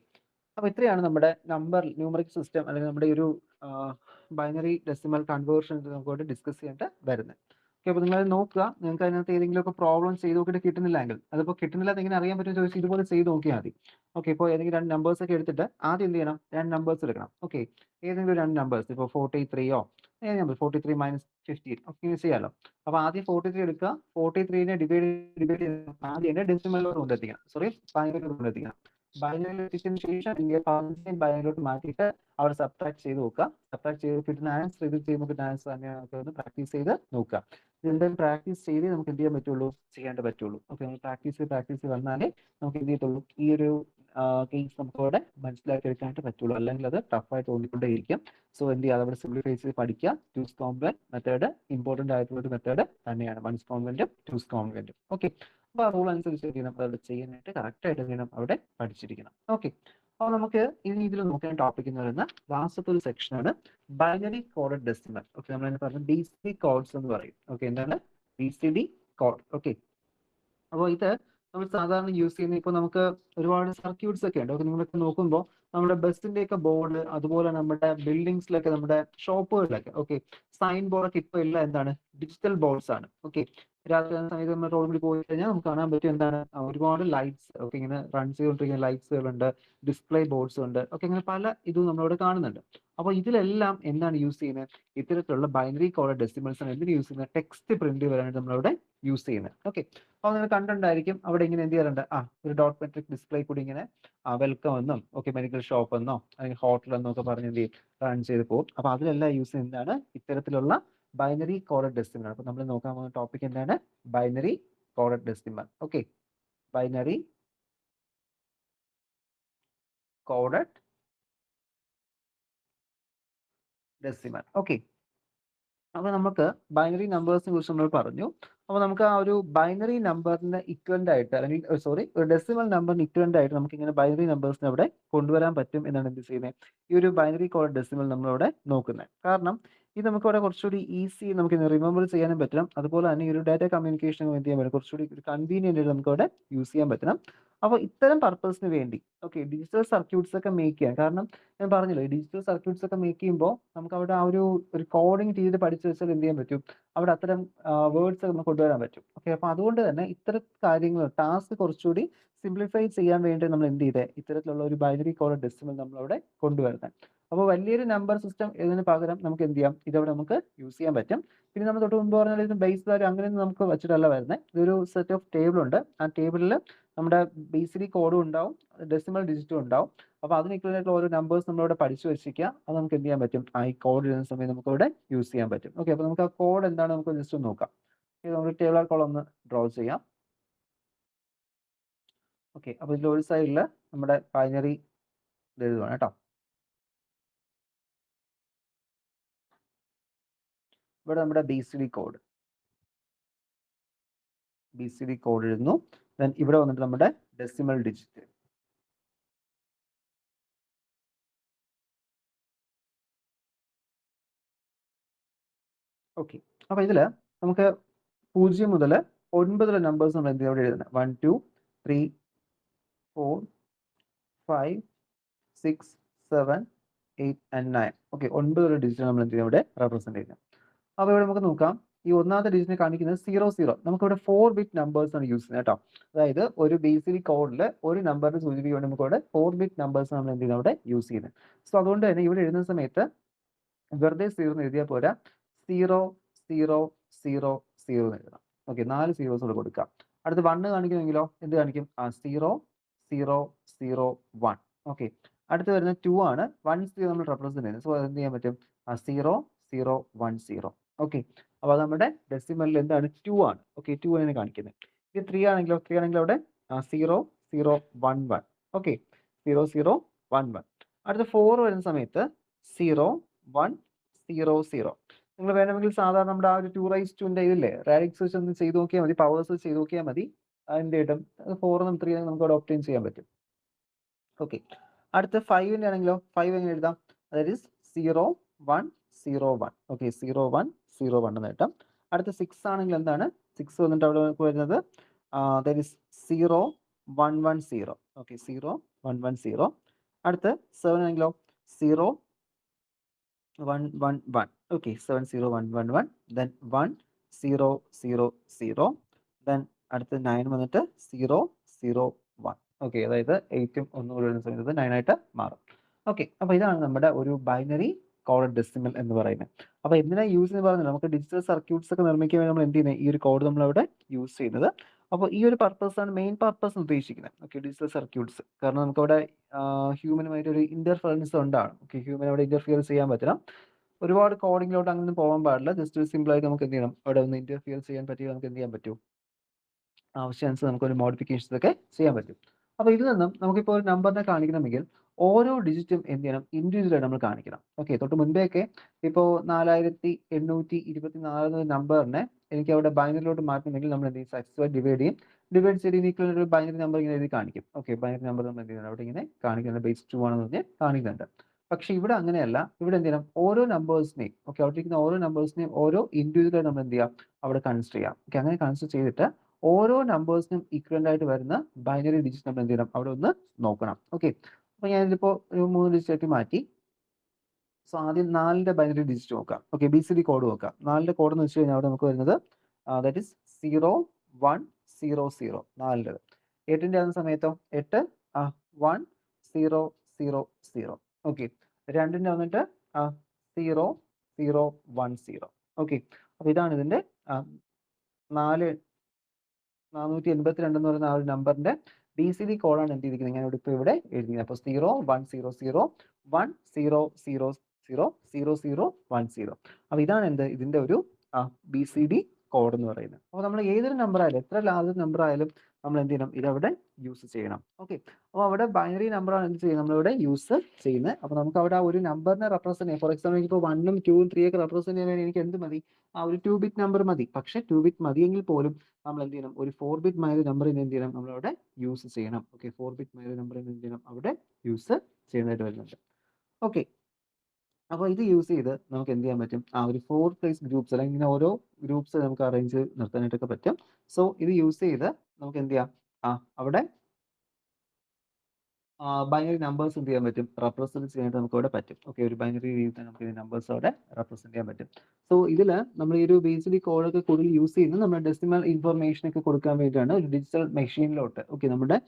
അപ്പോൾ ഇത്രയാണ് നമ്മുടെ നമ്പർ ന്യൂമറിക് സിസ്റ്റം അല്ലെങ്കിൽ നമ്മുടെ ഒരു ബൈനറി ഡെസിമൽ കൺവേർഷൻ നമുക്ക് ഡിസ്കസ് ചെയ്യേണ്ട വരുന്നത്. ഓക്കെ, അപ്പോൾ നിങ്ങൾ നോക്കുക, നിങ്ങൾക്ക് അതിനകത്ത് ഏതെങ്കിലുമൊക്കെ പ്രോബ്ലം ചെയ്ത് നോക്കിയിട്ട് കിട്ടുന്നില്ലെങ്കിൽ, അതിപ്പോൾ കിട്ടുന്നില്ല എന്ന് എങ്ങനെ അറിയാൻ പറ്റും ചോദിച്ചാൽ ഇതുപോലെ ചെയ്ത് നോക്കിയാൽ മതി. ഓക്കെ, ഇപ്പോൾ ഏതെങ്കിലും 2 നമ്പേഴ്സ് ഒക്കെ എടുത്തിട്ട് ആദ്യം എന്ത് ചെയ്യണം? 2 നമ്പേഴ്സ് എടുക്കണം. ഓക്കെ, ഏതെങ്കിലും 2 നമ്പേഴ്സ്, ഇപ്പോൾ 43 ഏത് നമ്പർ 43 - 15 ഒക്കെ യൂസ് ചെയ്യാമല്ലോ. അപ്പോൾ ആദ്യം 43 എടുക്കുക, 43നെ ഡിവൈഡ് ചെയ്ത് ആദ്യം ഡെസിമലിലോട്ട് കൊണ്ടെത്തിക്കണം. സോറി, ബൈനറിയിലോട്ട് കൊണ്ടെത്തിക്കണം. ബൈനറിയിൽ എത്തിച്ചതിന് ശേഷം ബൈനറിലോട്ട് മാറ്റിയിട്ട് അവിടെ സബ്ട്രാക്ട് ചെയ്ത് നോക്കുക. സബ്ട്രാക്ട് ചെയ്ത് കിട്ടുന്ന ആൻസർ ഇത് ചെയ്യുമ്പോൾ കിട്ടുന്ന ആൻസർ തന്നെയാണ്. നമുക്ക് പ്രാക്ടീസ് ചെയ്ത് നോക്കുക. ഇതെന്തായാലും പ്രാക്ടീസ് ചെയ്ത് നമുക്ക് എന്ത് ചെയ്യാൻ പറ്റുള്ളൂ? ചെയ്യാൻ പറ്റുള്ളൂ. ഓക്കെ, നമ്മൾ പ്രാക്ടീസ് വന്നാലേ നമുക്ക് എന്ത് ചെയ്യത്തുള്ളൂ? ഈ ഒരു കേസ് നമുക്ക് അവിടെ മനസ്സിലാക്കി എടുക്കാനായിട്ട് പറ്റുള്ളൂ. അല്ലെങ്കിൽ അത് ടഫായി തോന്നിക്കൊണ്ടേയിരിക്കും. സോ എന്ത് ചെയ്യുക? അവിടെ സിംപ്ലിഫൈ ചെയ്ത് പഠിക്കുക. ടൂസ് കോംപ്ലിമെന്റ് മെത്തേഡ് ഇമ്പോർട്ടന്റ് ആയിട്ടുള്ള ഒരു മെത്തേഡ് തന്നെയാണ്. വൺസ് കോംപ്ലിമെന്റും ടൂസ് കോംപ്ലിമെന്റും. ഓക്കെ, അപ്പോൾ ആ റൂൾ അനുസരിച്ച് നമ്മൾ അവിടെ ചെയ്യാനായിട്ട് കറക്റ്റ് ആയിട്ട് ചെയ്യണം, അവിടെ പഠിച്ചിരിക്കണം. ഓക്കെ, അപ്പോൾ നമുക്ക് ഇനി ഇതിൽ നോക്കാൻ ടോപ്പിക് എന്ന് പറയുന്ന ലാസ്റ്റത്തെ ഒരു സെക്ഷനാണ് ബൈനറി കോഡഡ് ഡെസിമൽ. ഓക്കെ, നമ്മൾ അതിനെ പറഞ്ഞ BCD കോഡ്സ് എന്ന് പറയും. ഓക്കെ, എന്താണ് BCD കോഡ്? ഓക്കെ, അപ്പോൾ ഇത് നമ്മൾ സാധാരണ യൂസ് ചെയ്യുന്ന, ഇപ്പോൾ നമുക്ക് ഒരുപാട് സർക്യൂട്ട്സ് ഒക്കെ ഉണ്ട്. നിങ്ങളൊക്കെ നോക്കുമ്പോൾ നമ്മുടെ ബസ്സിന്റെ ഒക്കെ ബോർഡ്, അതുപോലെ നമ്മുടെ ബിൽഡിങ്സിലൊക്കെ, നമ്മുടെ ഷോപ്പുകളിലൊക്കെ ഓക്കെ സൈൻ ബോർഡൊക്കെ ഇപ്പോൾ എല്ലാം എന്താണ്? ഡിജിറ്റൽ ബോർഡ്സ് ആണ്. ഓക്കെ, രാത്രി സമയത്ത് നമ്മൾ റോഡിൽ പോയി കഴിഞ്ഞാൽ നമുക്ക് കാണാൻ പറ്റും എന്താണ്? ഒരുപാട് ലൈറ്റ്സ് ഒക്കെ ഇങ്ങനെ റൺ ചെയ്തുകൊണ്ടിരിക്കുന്ന ലൈറ്റ്സുകളുണ്ട്, ഡിസ്പ്ലേ ബോർഡ്സ് ഉണ്ട്. ഓക്കെ, ഇങ്ങനെ പല ഇതും നമ്മളിവിടെ കാണുന്നുണ്ട്. അപ്പോൾ ഇതിലെല്ലാം എന്താണ് യൂസ് ചെയ്യുന്നത്? ഇത്തരത്തിലുള്ള ബൈനറി കോഡഡ് ഡെസിമൽസ് ആണ് എന്തിന് യൂസ് ചെയ്യുന്നത്? ടെക്സ്റ്റ് പ്രിന്റ് വരാനായിട്ട് നമ്മളവിടെ യൂസ് ചെയ്യുന്നത്. ഓക്കെ, അപ്പോൾ നിങ്ങൾ കണ്ടിട്ടുണ്ടായിരിക്കും അവിടെ ഇങ്ങനെ എന്ത് ചെയ്യാറുണ്ട്? ഒരു ഡോട്ട് മെട്രിക് ഡിസ്പ്ലേ കൂടി ഇങ്ങനെ വെൽക്കം എന്നും ഓക്കെ മെഡിക്കൽ ഷോപ്പ് എന്നോ അല്ലെങ്കിൽ ഹോട്ടൽ എന്നോ ഒക്കെ പറഞ്ഞ് എന്ത് ചെയ്യും? റൺ ചെയ്ത് പോകും. അപ്പോൾ അതിലെല്ലാം യൂസ് ചെയ്യുന്നതാണ് ഇത്തരത്തിലുള്ള ബൈനറി കോഡഡ് ഡെസിമൽ. അപ്പോൾ നമ്മൾ നോക്കാൻ പോകുന്ന ടോപ്പിക് എന്താണ്? Binary coded decimal. Okay, binary coded decimal. Okay, അപ്പോൾ നമുക്ക് ബൈനറി നമ്പേഴ്സിനെ കുറിച്ച് നമ്മൾ പറഞ്ഞു. അപ്പോൾ നമുക്ക് ആ ഒരു ബൈനറി നമ്പറിന് ഇക്വലന്റ് ആയിട്ട്, അല്ലെങ്കിൽ സോറി, ഒരു ഡെസിമൽ നമ്പറിന് ഇക്വലന്റ് ആയിട്ട് നമുക്ക് ഇങ്ങനെ ബൈനറി നമ്പേഴ്സിനെ അവിടെ കൊണ്ടുവരാൻ പറ്റും എന്നാണ് എന്ത് ചെയ്യുന്നത്, ഈ ഒരു ബൈനറി കോഡ് ഡെസിമൽ നമ്മളിവിടെ നോക്കുന്നത്. കാരണം ഇത് നമുക്ക് ഇവിടെ കുറച്ചുകൂടി ഈസി നമുക്ക് റിമെമ്പർ ചെയ്യാനും പറ്റണം. അതുപോലെ തന്നെ ഈ ഒരു ഡാറ്റ കമ്മ്യൂണിക്കേഷൻ എന്ത് ചെയ്യാൻ പറ്റും, കുറച്ചുകൂടി കൺവീനിയന്റ് ആയിട്ട് നമുക്ക് അവിടെ യൂസ് ചെയ്യാൻ പറ്റണം. അപ്പോൾ ഇത്തരം പർപ്പസിന് വേണ്ടി ഓക്കെ ഡിജിറ്റൽ സർക്യൂട്ട്സ് ഒക്കെ മേക്ക് ചെയ്യാൻ, കാരണം ഞാൻ പറഞ്ഞല്ലോ ഈ ഡിജിറ്റൽ സർക്യൂട്ട്സ് ഒക്കെ മേക്ക് ചെയ്യുമ്പോൾ നമുക്ക് അവിടെ ആ ഒരു കോഡിങ് ചെയ്ത് പഠിച്ചു വെച്ചാൽ എന്ത് ചെയ്യാൻ പറ്റും, അവിടെ അത്തരം വേർഡ്സ് നമുക്ക് കൊണ്ടുവരാൻ പറ്റും. ഓക്കെ, അപ്പോൾ അതുകൊണ്ട് തന്നെ ഇത്തരം കാര്യങ്ങൾ ടാസ്ക് കുറച്ചുകൂടി സിംപ്ലിഫൈ ചെയ്യാൻ വേണ്ടി നമ്മൾ എന്ത് ചെയ്തേ, ഇത്തരത്തിലുള്ള ഒരു ബൈനറി കോഡ് ഡെസിമൽ നമ്മളവിടെ കൊണ്ടുവരുന്നത്. അപ്പോൾ വലിയൊരു നമ്പർ സിസ്റ്റം ഇതിന് പകരം നമുക്ക് എന്ത് ചെയ്യാം, ഇതവിടെ നമുക്ക് യൂസ് ചെയ്യാൻ പറ്റും. പിന്നെ നമ്മൾ തൊട്ട് മുമ്പ് പറഞ്ഞാൽ ഇത് ബേസ് വാല്യൂ അങ്ങനെയൊന്നും നമുക്ക് വെച്ചിട്ടല്ല വരുന്നത്. ഇതൊരു സെറ്റ് ഓഫ് ടേബിൾ ഉണ്ട്. ആ ടേബിളിൽ നമ്മുടെ ബേസിലി കോഡും ഉണ്ടാവും, ഡെസിമൽ ഡിജിറ്റും ഉണ്ടാവും. അപ്പോൾ അതിന് ഇക്വലന്റ് ആയിട്ടുള്ള ഓരോ നമ്പേഴ്സ് നമ്മളിവിടെ പഠിച്ചു വെച്ചിരിക്കുക. അത് നമുക്ക് എന്ത് ചെയ്യാൻ പറ്റും, ആ ഈ കോഡ് എഴുതുന്ന സമയത്ത് നമുക്ക് ഇവിടെ യൂസ് ചെയ്യാൻ പറ്റും. ഓക്കെ, അപ്പോൾ നമുക്ക് ആ കോഡ് എന്താണ് നമുക്ക് ജസ്റ്റ് ഒന്ന് നോക്കാം. ഇത് നമുക്ക് ടേബിൾ കോളം ഒന്ന് ഡ്രോ ചെയ്യാം. ഓക്കെ, അപ്പോൾ ഇതിൽ ഒരു സൈഡിൽ നമ്മുടെ ബൈനറി എഴുതുവാണ് കേട്ടോ. ഇവിടെ നമ്മുടെ BCD കോഡ് എഴുതുന്നു. ദെൻ ഇവിടെ വന്നിട്ട് നമ്മുടെ ഡെസിമൽ ഡിജിറ്റ്. ഓക്കെ, അപ്പോൾ ഇതിൽ നമുക്ക് 0 മുതൽ 9 നമ്പേഴ്സ് നമ്മൾ എന്ത് ഇവിടെ എഴുതുന്നത്, 1 2 3 4 5 6 7 8 and 9. ഓക്കെ, 9 ഡിജിറ്റ് നമ്മൾ എന്ത് ഇവിടെ റെപ്രസെന്റ് ചെയ്യുന്നത്. അപ്പോൾ ഇവിടെ നമുക്ക് നോക്കാം, ഈ ഒന്നാമത്തെ ഡിജിറ്റിനെ കാണിക്കുന്നത് 00. നമുക്കിവിടെ 4 ബിറ്റ് നമ്പേഴ്സ് ആണ് യൂസ് ചെയ്യുന്നത് കേട്ടോ. അതായത് ഒരു BCD കോഡിൽ ഒരു നമ്പറിന് സൂചിപ്പിക്കാൻ നമുക്ക് ഇവിടെ 4 ബിറ്റ് നമ്പേഴ്സ് നമ്മൾ എന്ത് ചെയ്യുന്നത് അവിടെ യൂസ് ചെയ്യുന്നത്. സോ അതുകൊണ്ട് തന്നെ ഇവിടെ എഴുതുന്ന സമയത്ത് വെറുതെ 0 എന്ന് എഴുതിയാൽ പോരാ, 0 0 0 0 എന്ന് എഴുതണം. ഓക്കെ, 4 സീറോസ് കൂടെ കൊടുക്കാം. അടുത്ത് 1 കാണിക്കുമെങ്കിലോ എന്ത് കാണിക്കും, 0 0 0 1. ഓക്കെ, അടുത്ത് വരുന്ന 2 ആണ്, 1 0 നമ്മൾ റെപ്രസെന്റ് ചെയ്യുന്നത്. സോ എന്ത് ചെയ്യാൻ പറ്റും, 0 0 1 0. ഓക്കെ, അപ്പോൾ അത് നമ്മുടെ ഡെസിമലിൽ എന്താണ് 2 ആണ്. ഓക്കെ, 2 ആണ് കാണിക്കുന്നത്. ഇത് 3 ആണെങ്കിലോ, 3 ആണെങ്കിൽ അവിടെ 0 0 1 1. ഓക്കെ, 0 0 1 1. അടുത്ത 4 വരുന്ന സമയത്ത് 0 1 0 0. നിങ്ങൾ വേണമെങ്കിൽ സാധാരണ നമ്മുടെ ആ ഒരു 2⁻2 ഇതില്ലേ റാഡിക്സ് വെച്ച് ഒന്ന് ചെയ്ത് നോക്കിയാൽ മതി, പവേഴ്സ് ചെയ്ത് നോക്കിയാൽ മതി. അതിൻ്റെ കിട്ടും 4 ഉം 3 നമുക്ക് അവിടെ ഒപ്റ്റൈൻ ചെയ്യാൻ പറ്റും. ഓക്കെ, അടുത്ത 5ന്റെ ആണെങ്കിലോ 5 എങ്ങനെ എഴുതാം, അതായത് 0 1 0 1. ഓക്കെ, 0 1 0 1 എന്ന് കിട്ടും. അടുത്ത 6 ആണെങ്കിൽ എന്താണ്, 6 വന്നിട്ട് അവിടെ വരുന്നത് ദാറ്റ് ഈസ് 0 1 1 0. ഓക്കെ, 0 1 1 0. അടുത്ത് 7 ആണെങ്കിലോ 0 1 1 1. Okay, 7 0 1 1 1. Then 1 0 0 0. Then അടുത്ത 9 വന്നിട്ട് 0 0 1. ഓക്കെ, അതായത് 8ഉം ഒന്നുകൂടി വരുന്ന സമയത്ത് 9 ആയിട്ട് മാറും. ഓക്കെ, അപ്പോൾ ഇതാണ് നമ്മുടെ ഒരു ബൈനറി കോഡ് ഡെസിമൽ എന്ന് പറയുന്നത്. അപ്പോൾ എന്തിനാ യൂസ് എന്ന് പറഞ്ഞാൽ നമുക്ക് ഡിജിറ്റൽ സർക്യൂട്ട്സ് ഒക്കെ നിർമ്മിക്കാൻ വേണ്ടി നമ്മൾ എന്ത് ചെയ്യുന്നത്, ഈ ഒരു കോഡ് നമ്മൾ അവിടെ യൂസ് ചെയ്യുന്നത്. അപ്പോൾ ഈ ഒരു പർപ്പസാണ് മെയിൻ പർപ്പസ് ഉദ്ദേശിക്കുന്നത്. ഓക്കെ, ഡിജിറ്റൽ സർക്യൂട്ട്സ്, കാരണം നമുക്കവിടെ ഹ്യൂമനുമായിട്ട് ഒരു ഇന്റർഫറൻസ് ഉണ്ടാണ്. ഓക്കെ, ഹ്യൂമൻ അവിടെ ഇന്റർഫിയർ ചെയ്യാൻ പറ്റണം. ഒരുപാട് കോഡിങ്ങിലോട്ട് അങ്ങനെ പോകാൻ പാടില്ല. ജസ്റ്റ് സിമ്പിൾ ആയിട്ട് നമുക്ക് എന്ത് ചെയ്യണം, അവിടെ ഒന്ന് ഇന്റർഫിയർ ചെയ്യാൻ പറ്റിയാൽ നമുക്ക് എന്ത് ചെയ്യാൻ പറ്റും, ആവശ്യാനുസരണം നമുക്കൊരു മോഡിഫിക്കേഷൻസ് ഒക്കെ ചെയ്യാൻ പറ്റും. അപ്പോൾ ഇതിൽ നിന്നും നമുക്കിപ്പോൾ ഒരു നമ്പറിനെ കാണിക്കണമെങ്കിൽ ഓരോ ഡിജിറ്റും എന്ത് ചെയ്യണം, ഇൻഡിവിജ്വൽ ആയിട്ട് നമ്മൾ കാണിക്കണം. ഓക്കെ, തൊട്ട് മുൻപേയൊക്കെ ഇപ്പോൾ 4824 നമ്പറിനെ എനിക്ക് അവിടെ ബൈനറിലോട്ട് മാറ്റണമെങ്കിൽ നമ്മൾ എന്ത് ചെയ്യും, സക്സസ്ഫുൾ ഡിവൈഡ് ചെയ്യും. ഡിവൈഡ് ചെയ്ത് ഈക്വൽ ഒരു ബൈനറി നമ്പർ ഇങ്ങനെ എഴുതി കാണിക്കും. ഓക്കെ, ബൈനറി നമ്പർ നമ്മൾ എന്ത് ചെയ്യുന്നത് അവിടെ ഇങ്ങനെ കാണിക്കുന്നത് ബേസ് 2 ആണെന്ന് പറഞ്ഞ് കാണിക്കുന്നുണ്ട്. പക്ഷെ ഇവിടെ അങ്ങനെയല്ല. ഇവിടെ എന്ത് ചെയ്യണം, ഓരോ നമ്പേഴ്സിനെയും അവിടെ ഇരിക്കുന്ന ഓരോ നമ്പേഴ്സിനെയും ഓരോ ഇൻഡിവിജ്വൽ ആയിട്ട് നമ്മൾ എന്ത് ചെയ്യാം, അവിടെ കൺസിഡർ ചെയ്യാം. ഓക്കെ, അങ്ങനെ കൺസിഡർ ചെയ്തിട്ട് ഓരോ നമ്പേഴ്സിനും ഈക്വലന്റ് ആയിട്ട് വരുന്ന ബൈനറി ഡിജിറ്റ് നമ്മൾ എന്ത് ചെയ്യണം, അവിടെ ഒന്ന് നോക്കണം. ഓക്കെ, അപ്പോൾ ഞാനിതിപ്പോൾ ഒരു 3 ഡിജിറ്റ് ആയിട്ട് മാറ്റി. സോ ആദ്യം 4ന്റെ ബൈനറി ഡിജിറ്റ് നോക്കാം. ഓക്കെ, BCD കോഡ് നോക്കാം. 4ന്റെ കോഡ് എന്ന് വെച്ച് കഴിഞ്ഞാൽ അവിടെ നമുക്ക് വരുന്നത് ദാറ്റ് ഈസ് 0 1 0 0. 4ന്റെ 8ന്റെ ആകുന്ന സമയത്തോ 8 1 0 0 0. ഓക്കെ, 2ന്റെ വന്നിട്ട് 0 0 1 0. ഓക്കെ, അപ്പോൾ ഇതാണ് ഇതിന്റെ 482 എന്ന് പറയുന്ന ആ ഒരു നമ്പറിന്റെ BCD കോഡാണ് എന്ത് ചെയ്തിരിക്കുന്നത്, ഞാൻ ഇവിടെ എഴുതിയത്. അപ്പോൾ 0 1 0 0 1 0 0 0 0 0 1 0. അപ്പോൾ ഇതാണ് എന്ത് ഇതിന്റെ ഒരു BCD കോഡ് എന്ന് പറയുന്നത്. അപ്പോൾ നമ്മൾ ഏതൊരു നമ്പർ ആയാലും, എത്ര ലാർജ് നമ്പർ ആയാലും നമ്മൾ എന്ത് ചെയ്യണം, ഇതവിടെ യൂസ് ചെയ്യണം. ഓക്കെ, അപ്പോൾ അവിടെ ബൈനറി നമ്പറാണ് എന്ത് ചെയ്യുന്നത്, നമ്മളിവിടെ യൂസ് ചെയ്യുന്നത്. അപ്പോൾ നമുക്ക് അവിടെ ആ ഒരു നമ്പറിനെ റെപ്രസെന്റ് ചെയ്യാം. ഫോർ എക്സാമ്പിൾ എനിക്കിപ്പോൾ 1ഉം 2ഉം 3 ഒക്കെ റെപ്രസെന്റ് ചെയ്യാൻ വേണ്ടി എനിക്ക് എന്ത് മതി, ആ ഒരു 2 ബിറ്റ് നമ്പർ മതി. പക്ഷേ 2 ബിറ്റ് മതിയെങ്കിൽ പോലും നമ്മൾ എന്ത് ചെയ്യണം, ഒരു 4 ബിറ്റ് ബൈനറി നമ്പറിനെ എന്ത് ചെയ്യണം, നമ്മളവിടെ യൂസ് ചെയ്യണം. ഓക്കെ, 4 ബിറ്റ് ബൈനറി നമ്പറിനെ എന്ത് ചെയ്യണം, അവിടെ യൂസ് ചെയ്യുന്നതായിട്ട് വരുന്നുണ്ട്. ഓക്കെ, അപ്പോൾ ഇത് യൂസ് ചെയ്ത് നമുക്ക് എന്ത് ചെയ്യാൻ പറ്റും, ആ ഒരു 4 പ്ലേസ് ഗ്രൂപ്പ്സ് അല്ലെങ്കിൽ ഇങ്ങനെ ഓരോ ഗ്രൂപ്പ്സ് നമുക്ക് അറേഞ്ച് നിർത്താനായിട്ടൊക്കെ പറ്റും. സോ ഇത് യൂസ് ചെയ്ത് നമുക്ക് എന്ത് ചെയ്യാം, അവിടെ ബൈനറി നമ്പേഴ്സ് എന്ത് ചെയ്യാൻ പറ്റും, റെപ്രസെന്റ് ചെയ്യാനായിട്ട് നമുക്ക് അവിടെ പറ്റും. ഓക്കെ, ഒരു ബൈനറി രീതിയിൽ നമുക്ക് ഈ നമ്പേഴ്സ് അവിടെ റെപ്രസെന്റ് ചെയ്യാൻ പറ്റും. സോ ഇതിൽ നമ്മൾ ഈ ഒരു ബേസിക് കോഡൊക്കെ കൂടുതൽ യൂസ് ചെയ്യുന്നത് നമ്മുടെ ഡെസിമൽ ഇൻഫർമേഷൻ ഒക്കെ കൊടുക്കാൻ വേണ്ടിയിട്ടാണ്, ഒരു ഡിജിറ്റൽ മെഷീനിലോട്ട്. ഓക്കെ, നമ്മുടെ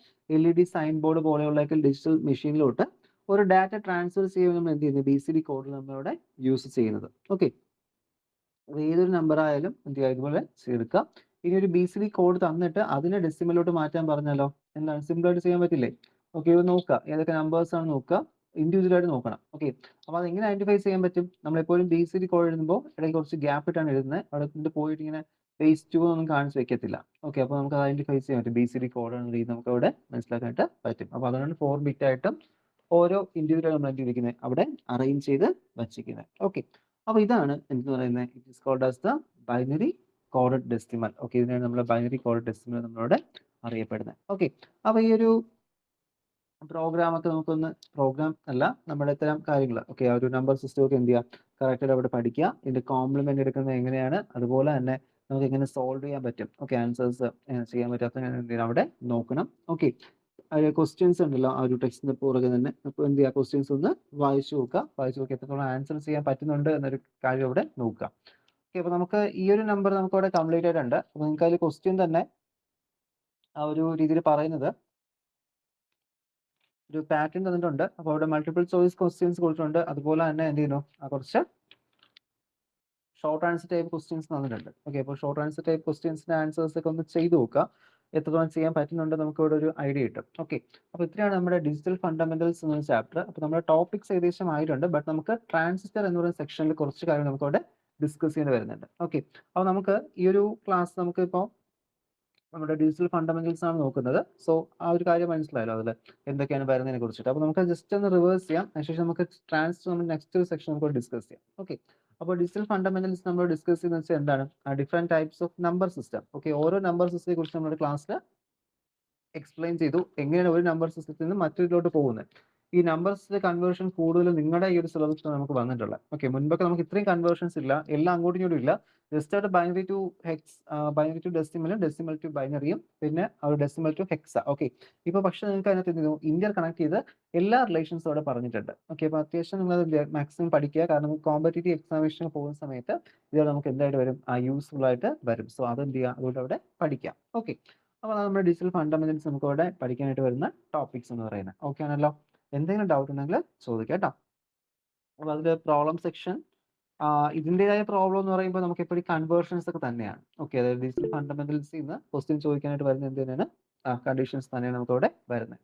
LED സൈൻ ബോർഡ് പോലെയുള്ള ഡിജിറ്റൽ മെഷീനിലോട്ട് ഒരു ഡാറ്റ ട്രാൻസ്ഫർ ചെയ്യുമ്പോൾ നമ്മൾ എന്ത് ചെയ്യുന്നത്, BCD കോഡ് നമ്മളിവിടെ യൂസ് ചെയ്യുന്നത്. ഓക്കെ, അപ്പോൾ ഏതൊരു നമ്പർ ആയാലും എന്ത് ചെയ്യുക, ഇതുപോലെ ചേർക്കുക. ഇനി ഒരു BCD കോഡ് തന്നിട്ട് അതിനെ ഡെസിമലോട്ട് മാറ്റാൻ പറഞ്ഞാലോ, എന്താണ്, സിമ്പിൾ ആയിട്ട് ചെയ്യാൻ പറ്റില്ലേ? ഓക്കെ, ഇത് നോക്കുക, ഏതൊക്കെ നമ്പേഴ്സ് ആണ് നോക്കുക, ഇൻഡിവിജ്വൽ ആയിട്ട് നോക്കണം. ഓക്കെ, അപ്പോൾ അത് എങ്ങനെ ഐഡന്റിഫൈ ചെയ്യാൻ പറ്റും, നമ്മളെപ്പോഴും BCD കോഡ് എഴുതുമ്പോൾ ഇടയ്ക്ക് കുറച്ച് ഗ്യാപ്പ് ഇട്ടാണ് എഴുതുന്നത്. അവിടെ കൊണ്ട് പോയിട്ട് ഇങ്ങനെ പേസ് 2 ഒന്നും കാണിച്ച് വെക്കത്തില്ല. ഓക്കെ, അപ്പോൾ നമുക്ക് ഐഡന്റിഫൈ ചെയ്യാൻ പറ്റും, BCD കോഡ് എന്ന രീതി നമുക്ക് അവിടെ മനസ്സിലാക്കാനായിട്ട് പറ്റും. അപ്പോൾ അതുകൊണ്ട് 4 ബിറ്റ് ആയിട്ടും ഓരോ ഇൻഡിവിജ്വൽ നമ്മൾ എന്ത് ചെയ്തിരിക്കുന്നത്, അവിടെ അറേഞ്ച് ചെയ്ത് വച്ചിരിക്കുന്നത്. ഓക്കെ, അപ്പോൾ ഇതാണ് എന്ത് പറയുന്നത്, it is called as the binary coded decimal. Okay, ഇതിനാണ് നമ്മൾ ബൈനറി കോഡഡ് ഡെസിമൽ നമ്മളോട് അറിയപ്പെടുന്നത്. ഓക്കെ, അപ്പോൾ ഈ ഒരു പ്രോഗ്രാം ഒക്കെ നമുക്കൊന്ന്, പ്രോഗ്രാം അല്ല, നമ്മുടെ ഇത്തരം കാര്യങ്ങൾ, ഓക്കെ, ആ ഒരു നമ്പർ സിസ്റ്റം ഒക്കെ എന്ത് ചെയ്യുക, കറക്റ്റായിട്ട് അവിടെ പഠിക്കുക. ഇതിന്റെ കോംപ്ലിമെന്റ് എടുക്കുന്നത് എങ്ങനെയാണ്, അതുപോലെ തന്നെ നമുക്ക് എങ്ങനെ സോൾവ് ചെയ്യാൻ പറ്റും, ഓക്കെ, ആൻസേഴ്സ് ചെയ്യാൻ പറ്റാത്ത എന്ത് ചെയ്യണം, അവിടെ നോക്കണം. ഓക്കെ, ക്വസ്റ്റ്യൻസ് ഉണ്ടല്ലോ ആ ഒരു ടെക്സ്റ്റിന്റെ പുറകെ തന്നെ, അപ്പോൾ എന്ത് ചെയ്യുക, ക്വസ്റ്റ്യൻസ് ഒന്ന് വായിച്ചു നോക്കുക. വായിച്ചു നോക്കി എത്രത്തോളം ആൻസർ ചെയ്യാൻ പറ്റുന്നുണ്ട് എന്നൊരു കാര്യം അവിടെ നോക്കുക. ഓക്കെ, അപ്പോൾ നമുക്ക് ഈ ഒരു നമ്പർ നമുക്ക് അവിടെ കംപ്ലീറ്റ് ആയിട്ടുണ്ട്. അപ്പോൾ നിങ്ങൾക്ക് അതിൽ ക്വസ്റ്റ്യൻ തന്നെ ആ ഒരു രീതിയിൽ പറയുന്നത് ഒരു പാറ്റേൺ തന്നിട്ടുണ്ട്. അപ്പോൾ അവിടെ മൾട്ടിപ്പിൾ ചോയ്സ് ക്വസ്റ്റ്യൻസ് കൊടുത്തിട്ടുണ്ട്. അതുപോലെ തന്നെ എന്ത് ചെയ്യുന്നു, കുറച്ച് ഷോർട്ട് ആൻസർ ടൈപ്പ് ക്വസ്റ്റ്യൻസ് തന്നിട്ടുണ്ട്. ഓക്കെ, അപ്പോൾ ഷോർട്ട് ആൻസർ ടൈപ്പ് ക്വസ്റ്റ്യൻസിന്റെ ആൻസേഴ്സ് ഒക്കെ ഒന്ന് ചെയ്ത് നോക്കുക. എത്രത്തോളം ചെയ്യാൻ പറ്റുന്നുണ്ട് നമുക്ക് ഇവിടെ ഒരു ഐഡിയ കിട്ടും. ഓക്കെ, അപ്പോൾ ഇത്രയാണ് നമ്മുടെ ഡിജിറ്റൽ ഫണ്ടമെന്റൽസ് എന്ന ചാപ്റ്റർ. അപ്പോൾ നമ്മുടെ ടോപ്പിക്സ് ഏകദേശം ആയിട്ടുണ്ട്. ബട്ട് നമുക്ക് ട്രാൻസിസ്റ്റർ എന്ന് പറയുന്ന സെക്ഷനിൽ കുറച്ച് കാര്യം നമുക്ക് അവിടെ ഡിസ്കസ് ചെയ്യേണ്ടി വരുന്നുണ്ട്. ഓക്കെ, അപ്പോൾ നമുക്ക് ഈ ഒരു ക്ലാസ് നമുക്ക് ഇപ്പോൾ നമ്മുടെ ഡിജിറ്റൽ ഫണ്ടമെന്റൽസ് ആണ് നോക്കുന്നത്. സോ ആ ഒരു കാര്യം മനസ്സിലായല്ലോ അതിൽ എന്തൊക്കെയാണ് വരുന്നതിനെ കുറിച്ചിട്ട്. അപ്പോൾ നമുക്ക് ജസ്റ്റ് ഒന്ന് റിവേഴ്സ് ചെയ്യാം, അതിനുശേഷം നമുക്ക് ട്രാൻസിസ്റ്റർ നെക്സ്റ്റ് സെക്ഷൻ നമുക്ക് ഡിസ്കസ് ചെയ്യാം. ഓക്കെ, അപ്പോൾ ഡിജിറ്റൽ ഫണ്ടമെന്റൽസ് നമ്മൾ ഡിസ്കസ് ചെയ്യുന്നത് വെച്ചാൽ എന്താണ്, different types of number system. Okay, ഓരോ നമ്പർ സിസ്റ്റത്തെ കുറിച്ച് നമ്മുടെ ക്ലാസ്സിൽ എക്സ്പ്ലെയിൻ ചെയ്തു, എങ്ങനെയാണ് ഒരു നമ്പർ സിസ്റ്റത്തിൽ നിന്ന് മറ്റൊരിലോട്ട് പോകുന്നത്. ഈ നമ്പേഴ്സിന്റെ കൺവേർഷൻ കൂടുതലും നിങ്ങളുടെ ഈ ഒരു സിലബസിൽ നമുക്ക് വന്നിട്ടുള്ളത്. ഓക്കെ, മുൻപൊക്കെ നമുക്ക് ഇത്രയും കൺവേർഷൻസ് ഇല്ല, എല്ലാം അങ്ങോട്ടും ഇങ്ങോട്ടും ഇല്ല. ജസ്റ്റ് ആയിട്ട് binary to hex, binary to ഡെസിമലും ഡെസിമൽ ടു ബൈനറിയും, പിന്നെ ഒരു ഡെസിമൽ ടു ഹെക്സ. ഓക്കെ, ഇപ്പോൾ പക്ഷേ നിങ്ങൾക്ക് അതിനകത്ത് എന്ത് ചെയ്യുന്നു, ഇന്റർ കണക്ട് ചെയ്ത് എല്ലാ റിലേഷൻസും അവിടെ പറഞ്ഞിട്ടുണ്ട്. ഓക്കെ, അപ്പോൾ അത്യാവശ്യം നിങ്ങൾ മാക്സിമം പഠിക്കുക, കാരണം കോമ്പറ്റേറ്റീവ് എക്സാമിനേഷൻ പോകുന്ന സമയത്ത് ഇത് നമുക്ക് എന്തായിട്ട് വരും, യൂസ്ഫുൾ ആയിട്ട് വരും. സോ അതെന്ത് ചെയ്യുക, അതുകൊണ്ട് അവിടെ പഠിക്കാം. ഓക്കെ, അപ്പോൾ നമ്മുടെ ഡിജിറ്റൽ ഫണ്ടമെന്റൽസ് നമുക്ക് ഇവിടെ പഠിക്കാനായിട്ട് വരുന്ന ടോപ്പിക്സ് എന്ന് പറയുന്നത്. ഓക്കെ ആണല്ലോ, എന്തെങ്കിലും ഡൗട്ട് ഉണ്ടെങ്കിൽ ചോദിക്കാം കേട്ടോ. അപ്പോൾ അതിൽ പ്രോബ്ലം സെക്ഷൻ, ഇതിൻ്റെതായ പ്രോബ്ലം എന്ന് പറയുമ്പോൾ നമുക്ക് എപ്പോഴും കൺവേർഷൻസ് ഒക്കെ തന്നെയാണ്. ഓക്കെ, അതായത് ഡിജിറ്റൽ ഫണ്ടമെന്റൽസിൽ നിന്ന് ക്വസ്റ്റ്യൻ ചോദിക്കാനായിട്ട് വരുന്ന എന്ത് തന്നെയാണ്, കണ്ടീഷൻസ് തന്നെയാണ് നമുക്ക് അവിടെ വരുന്നത്.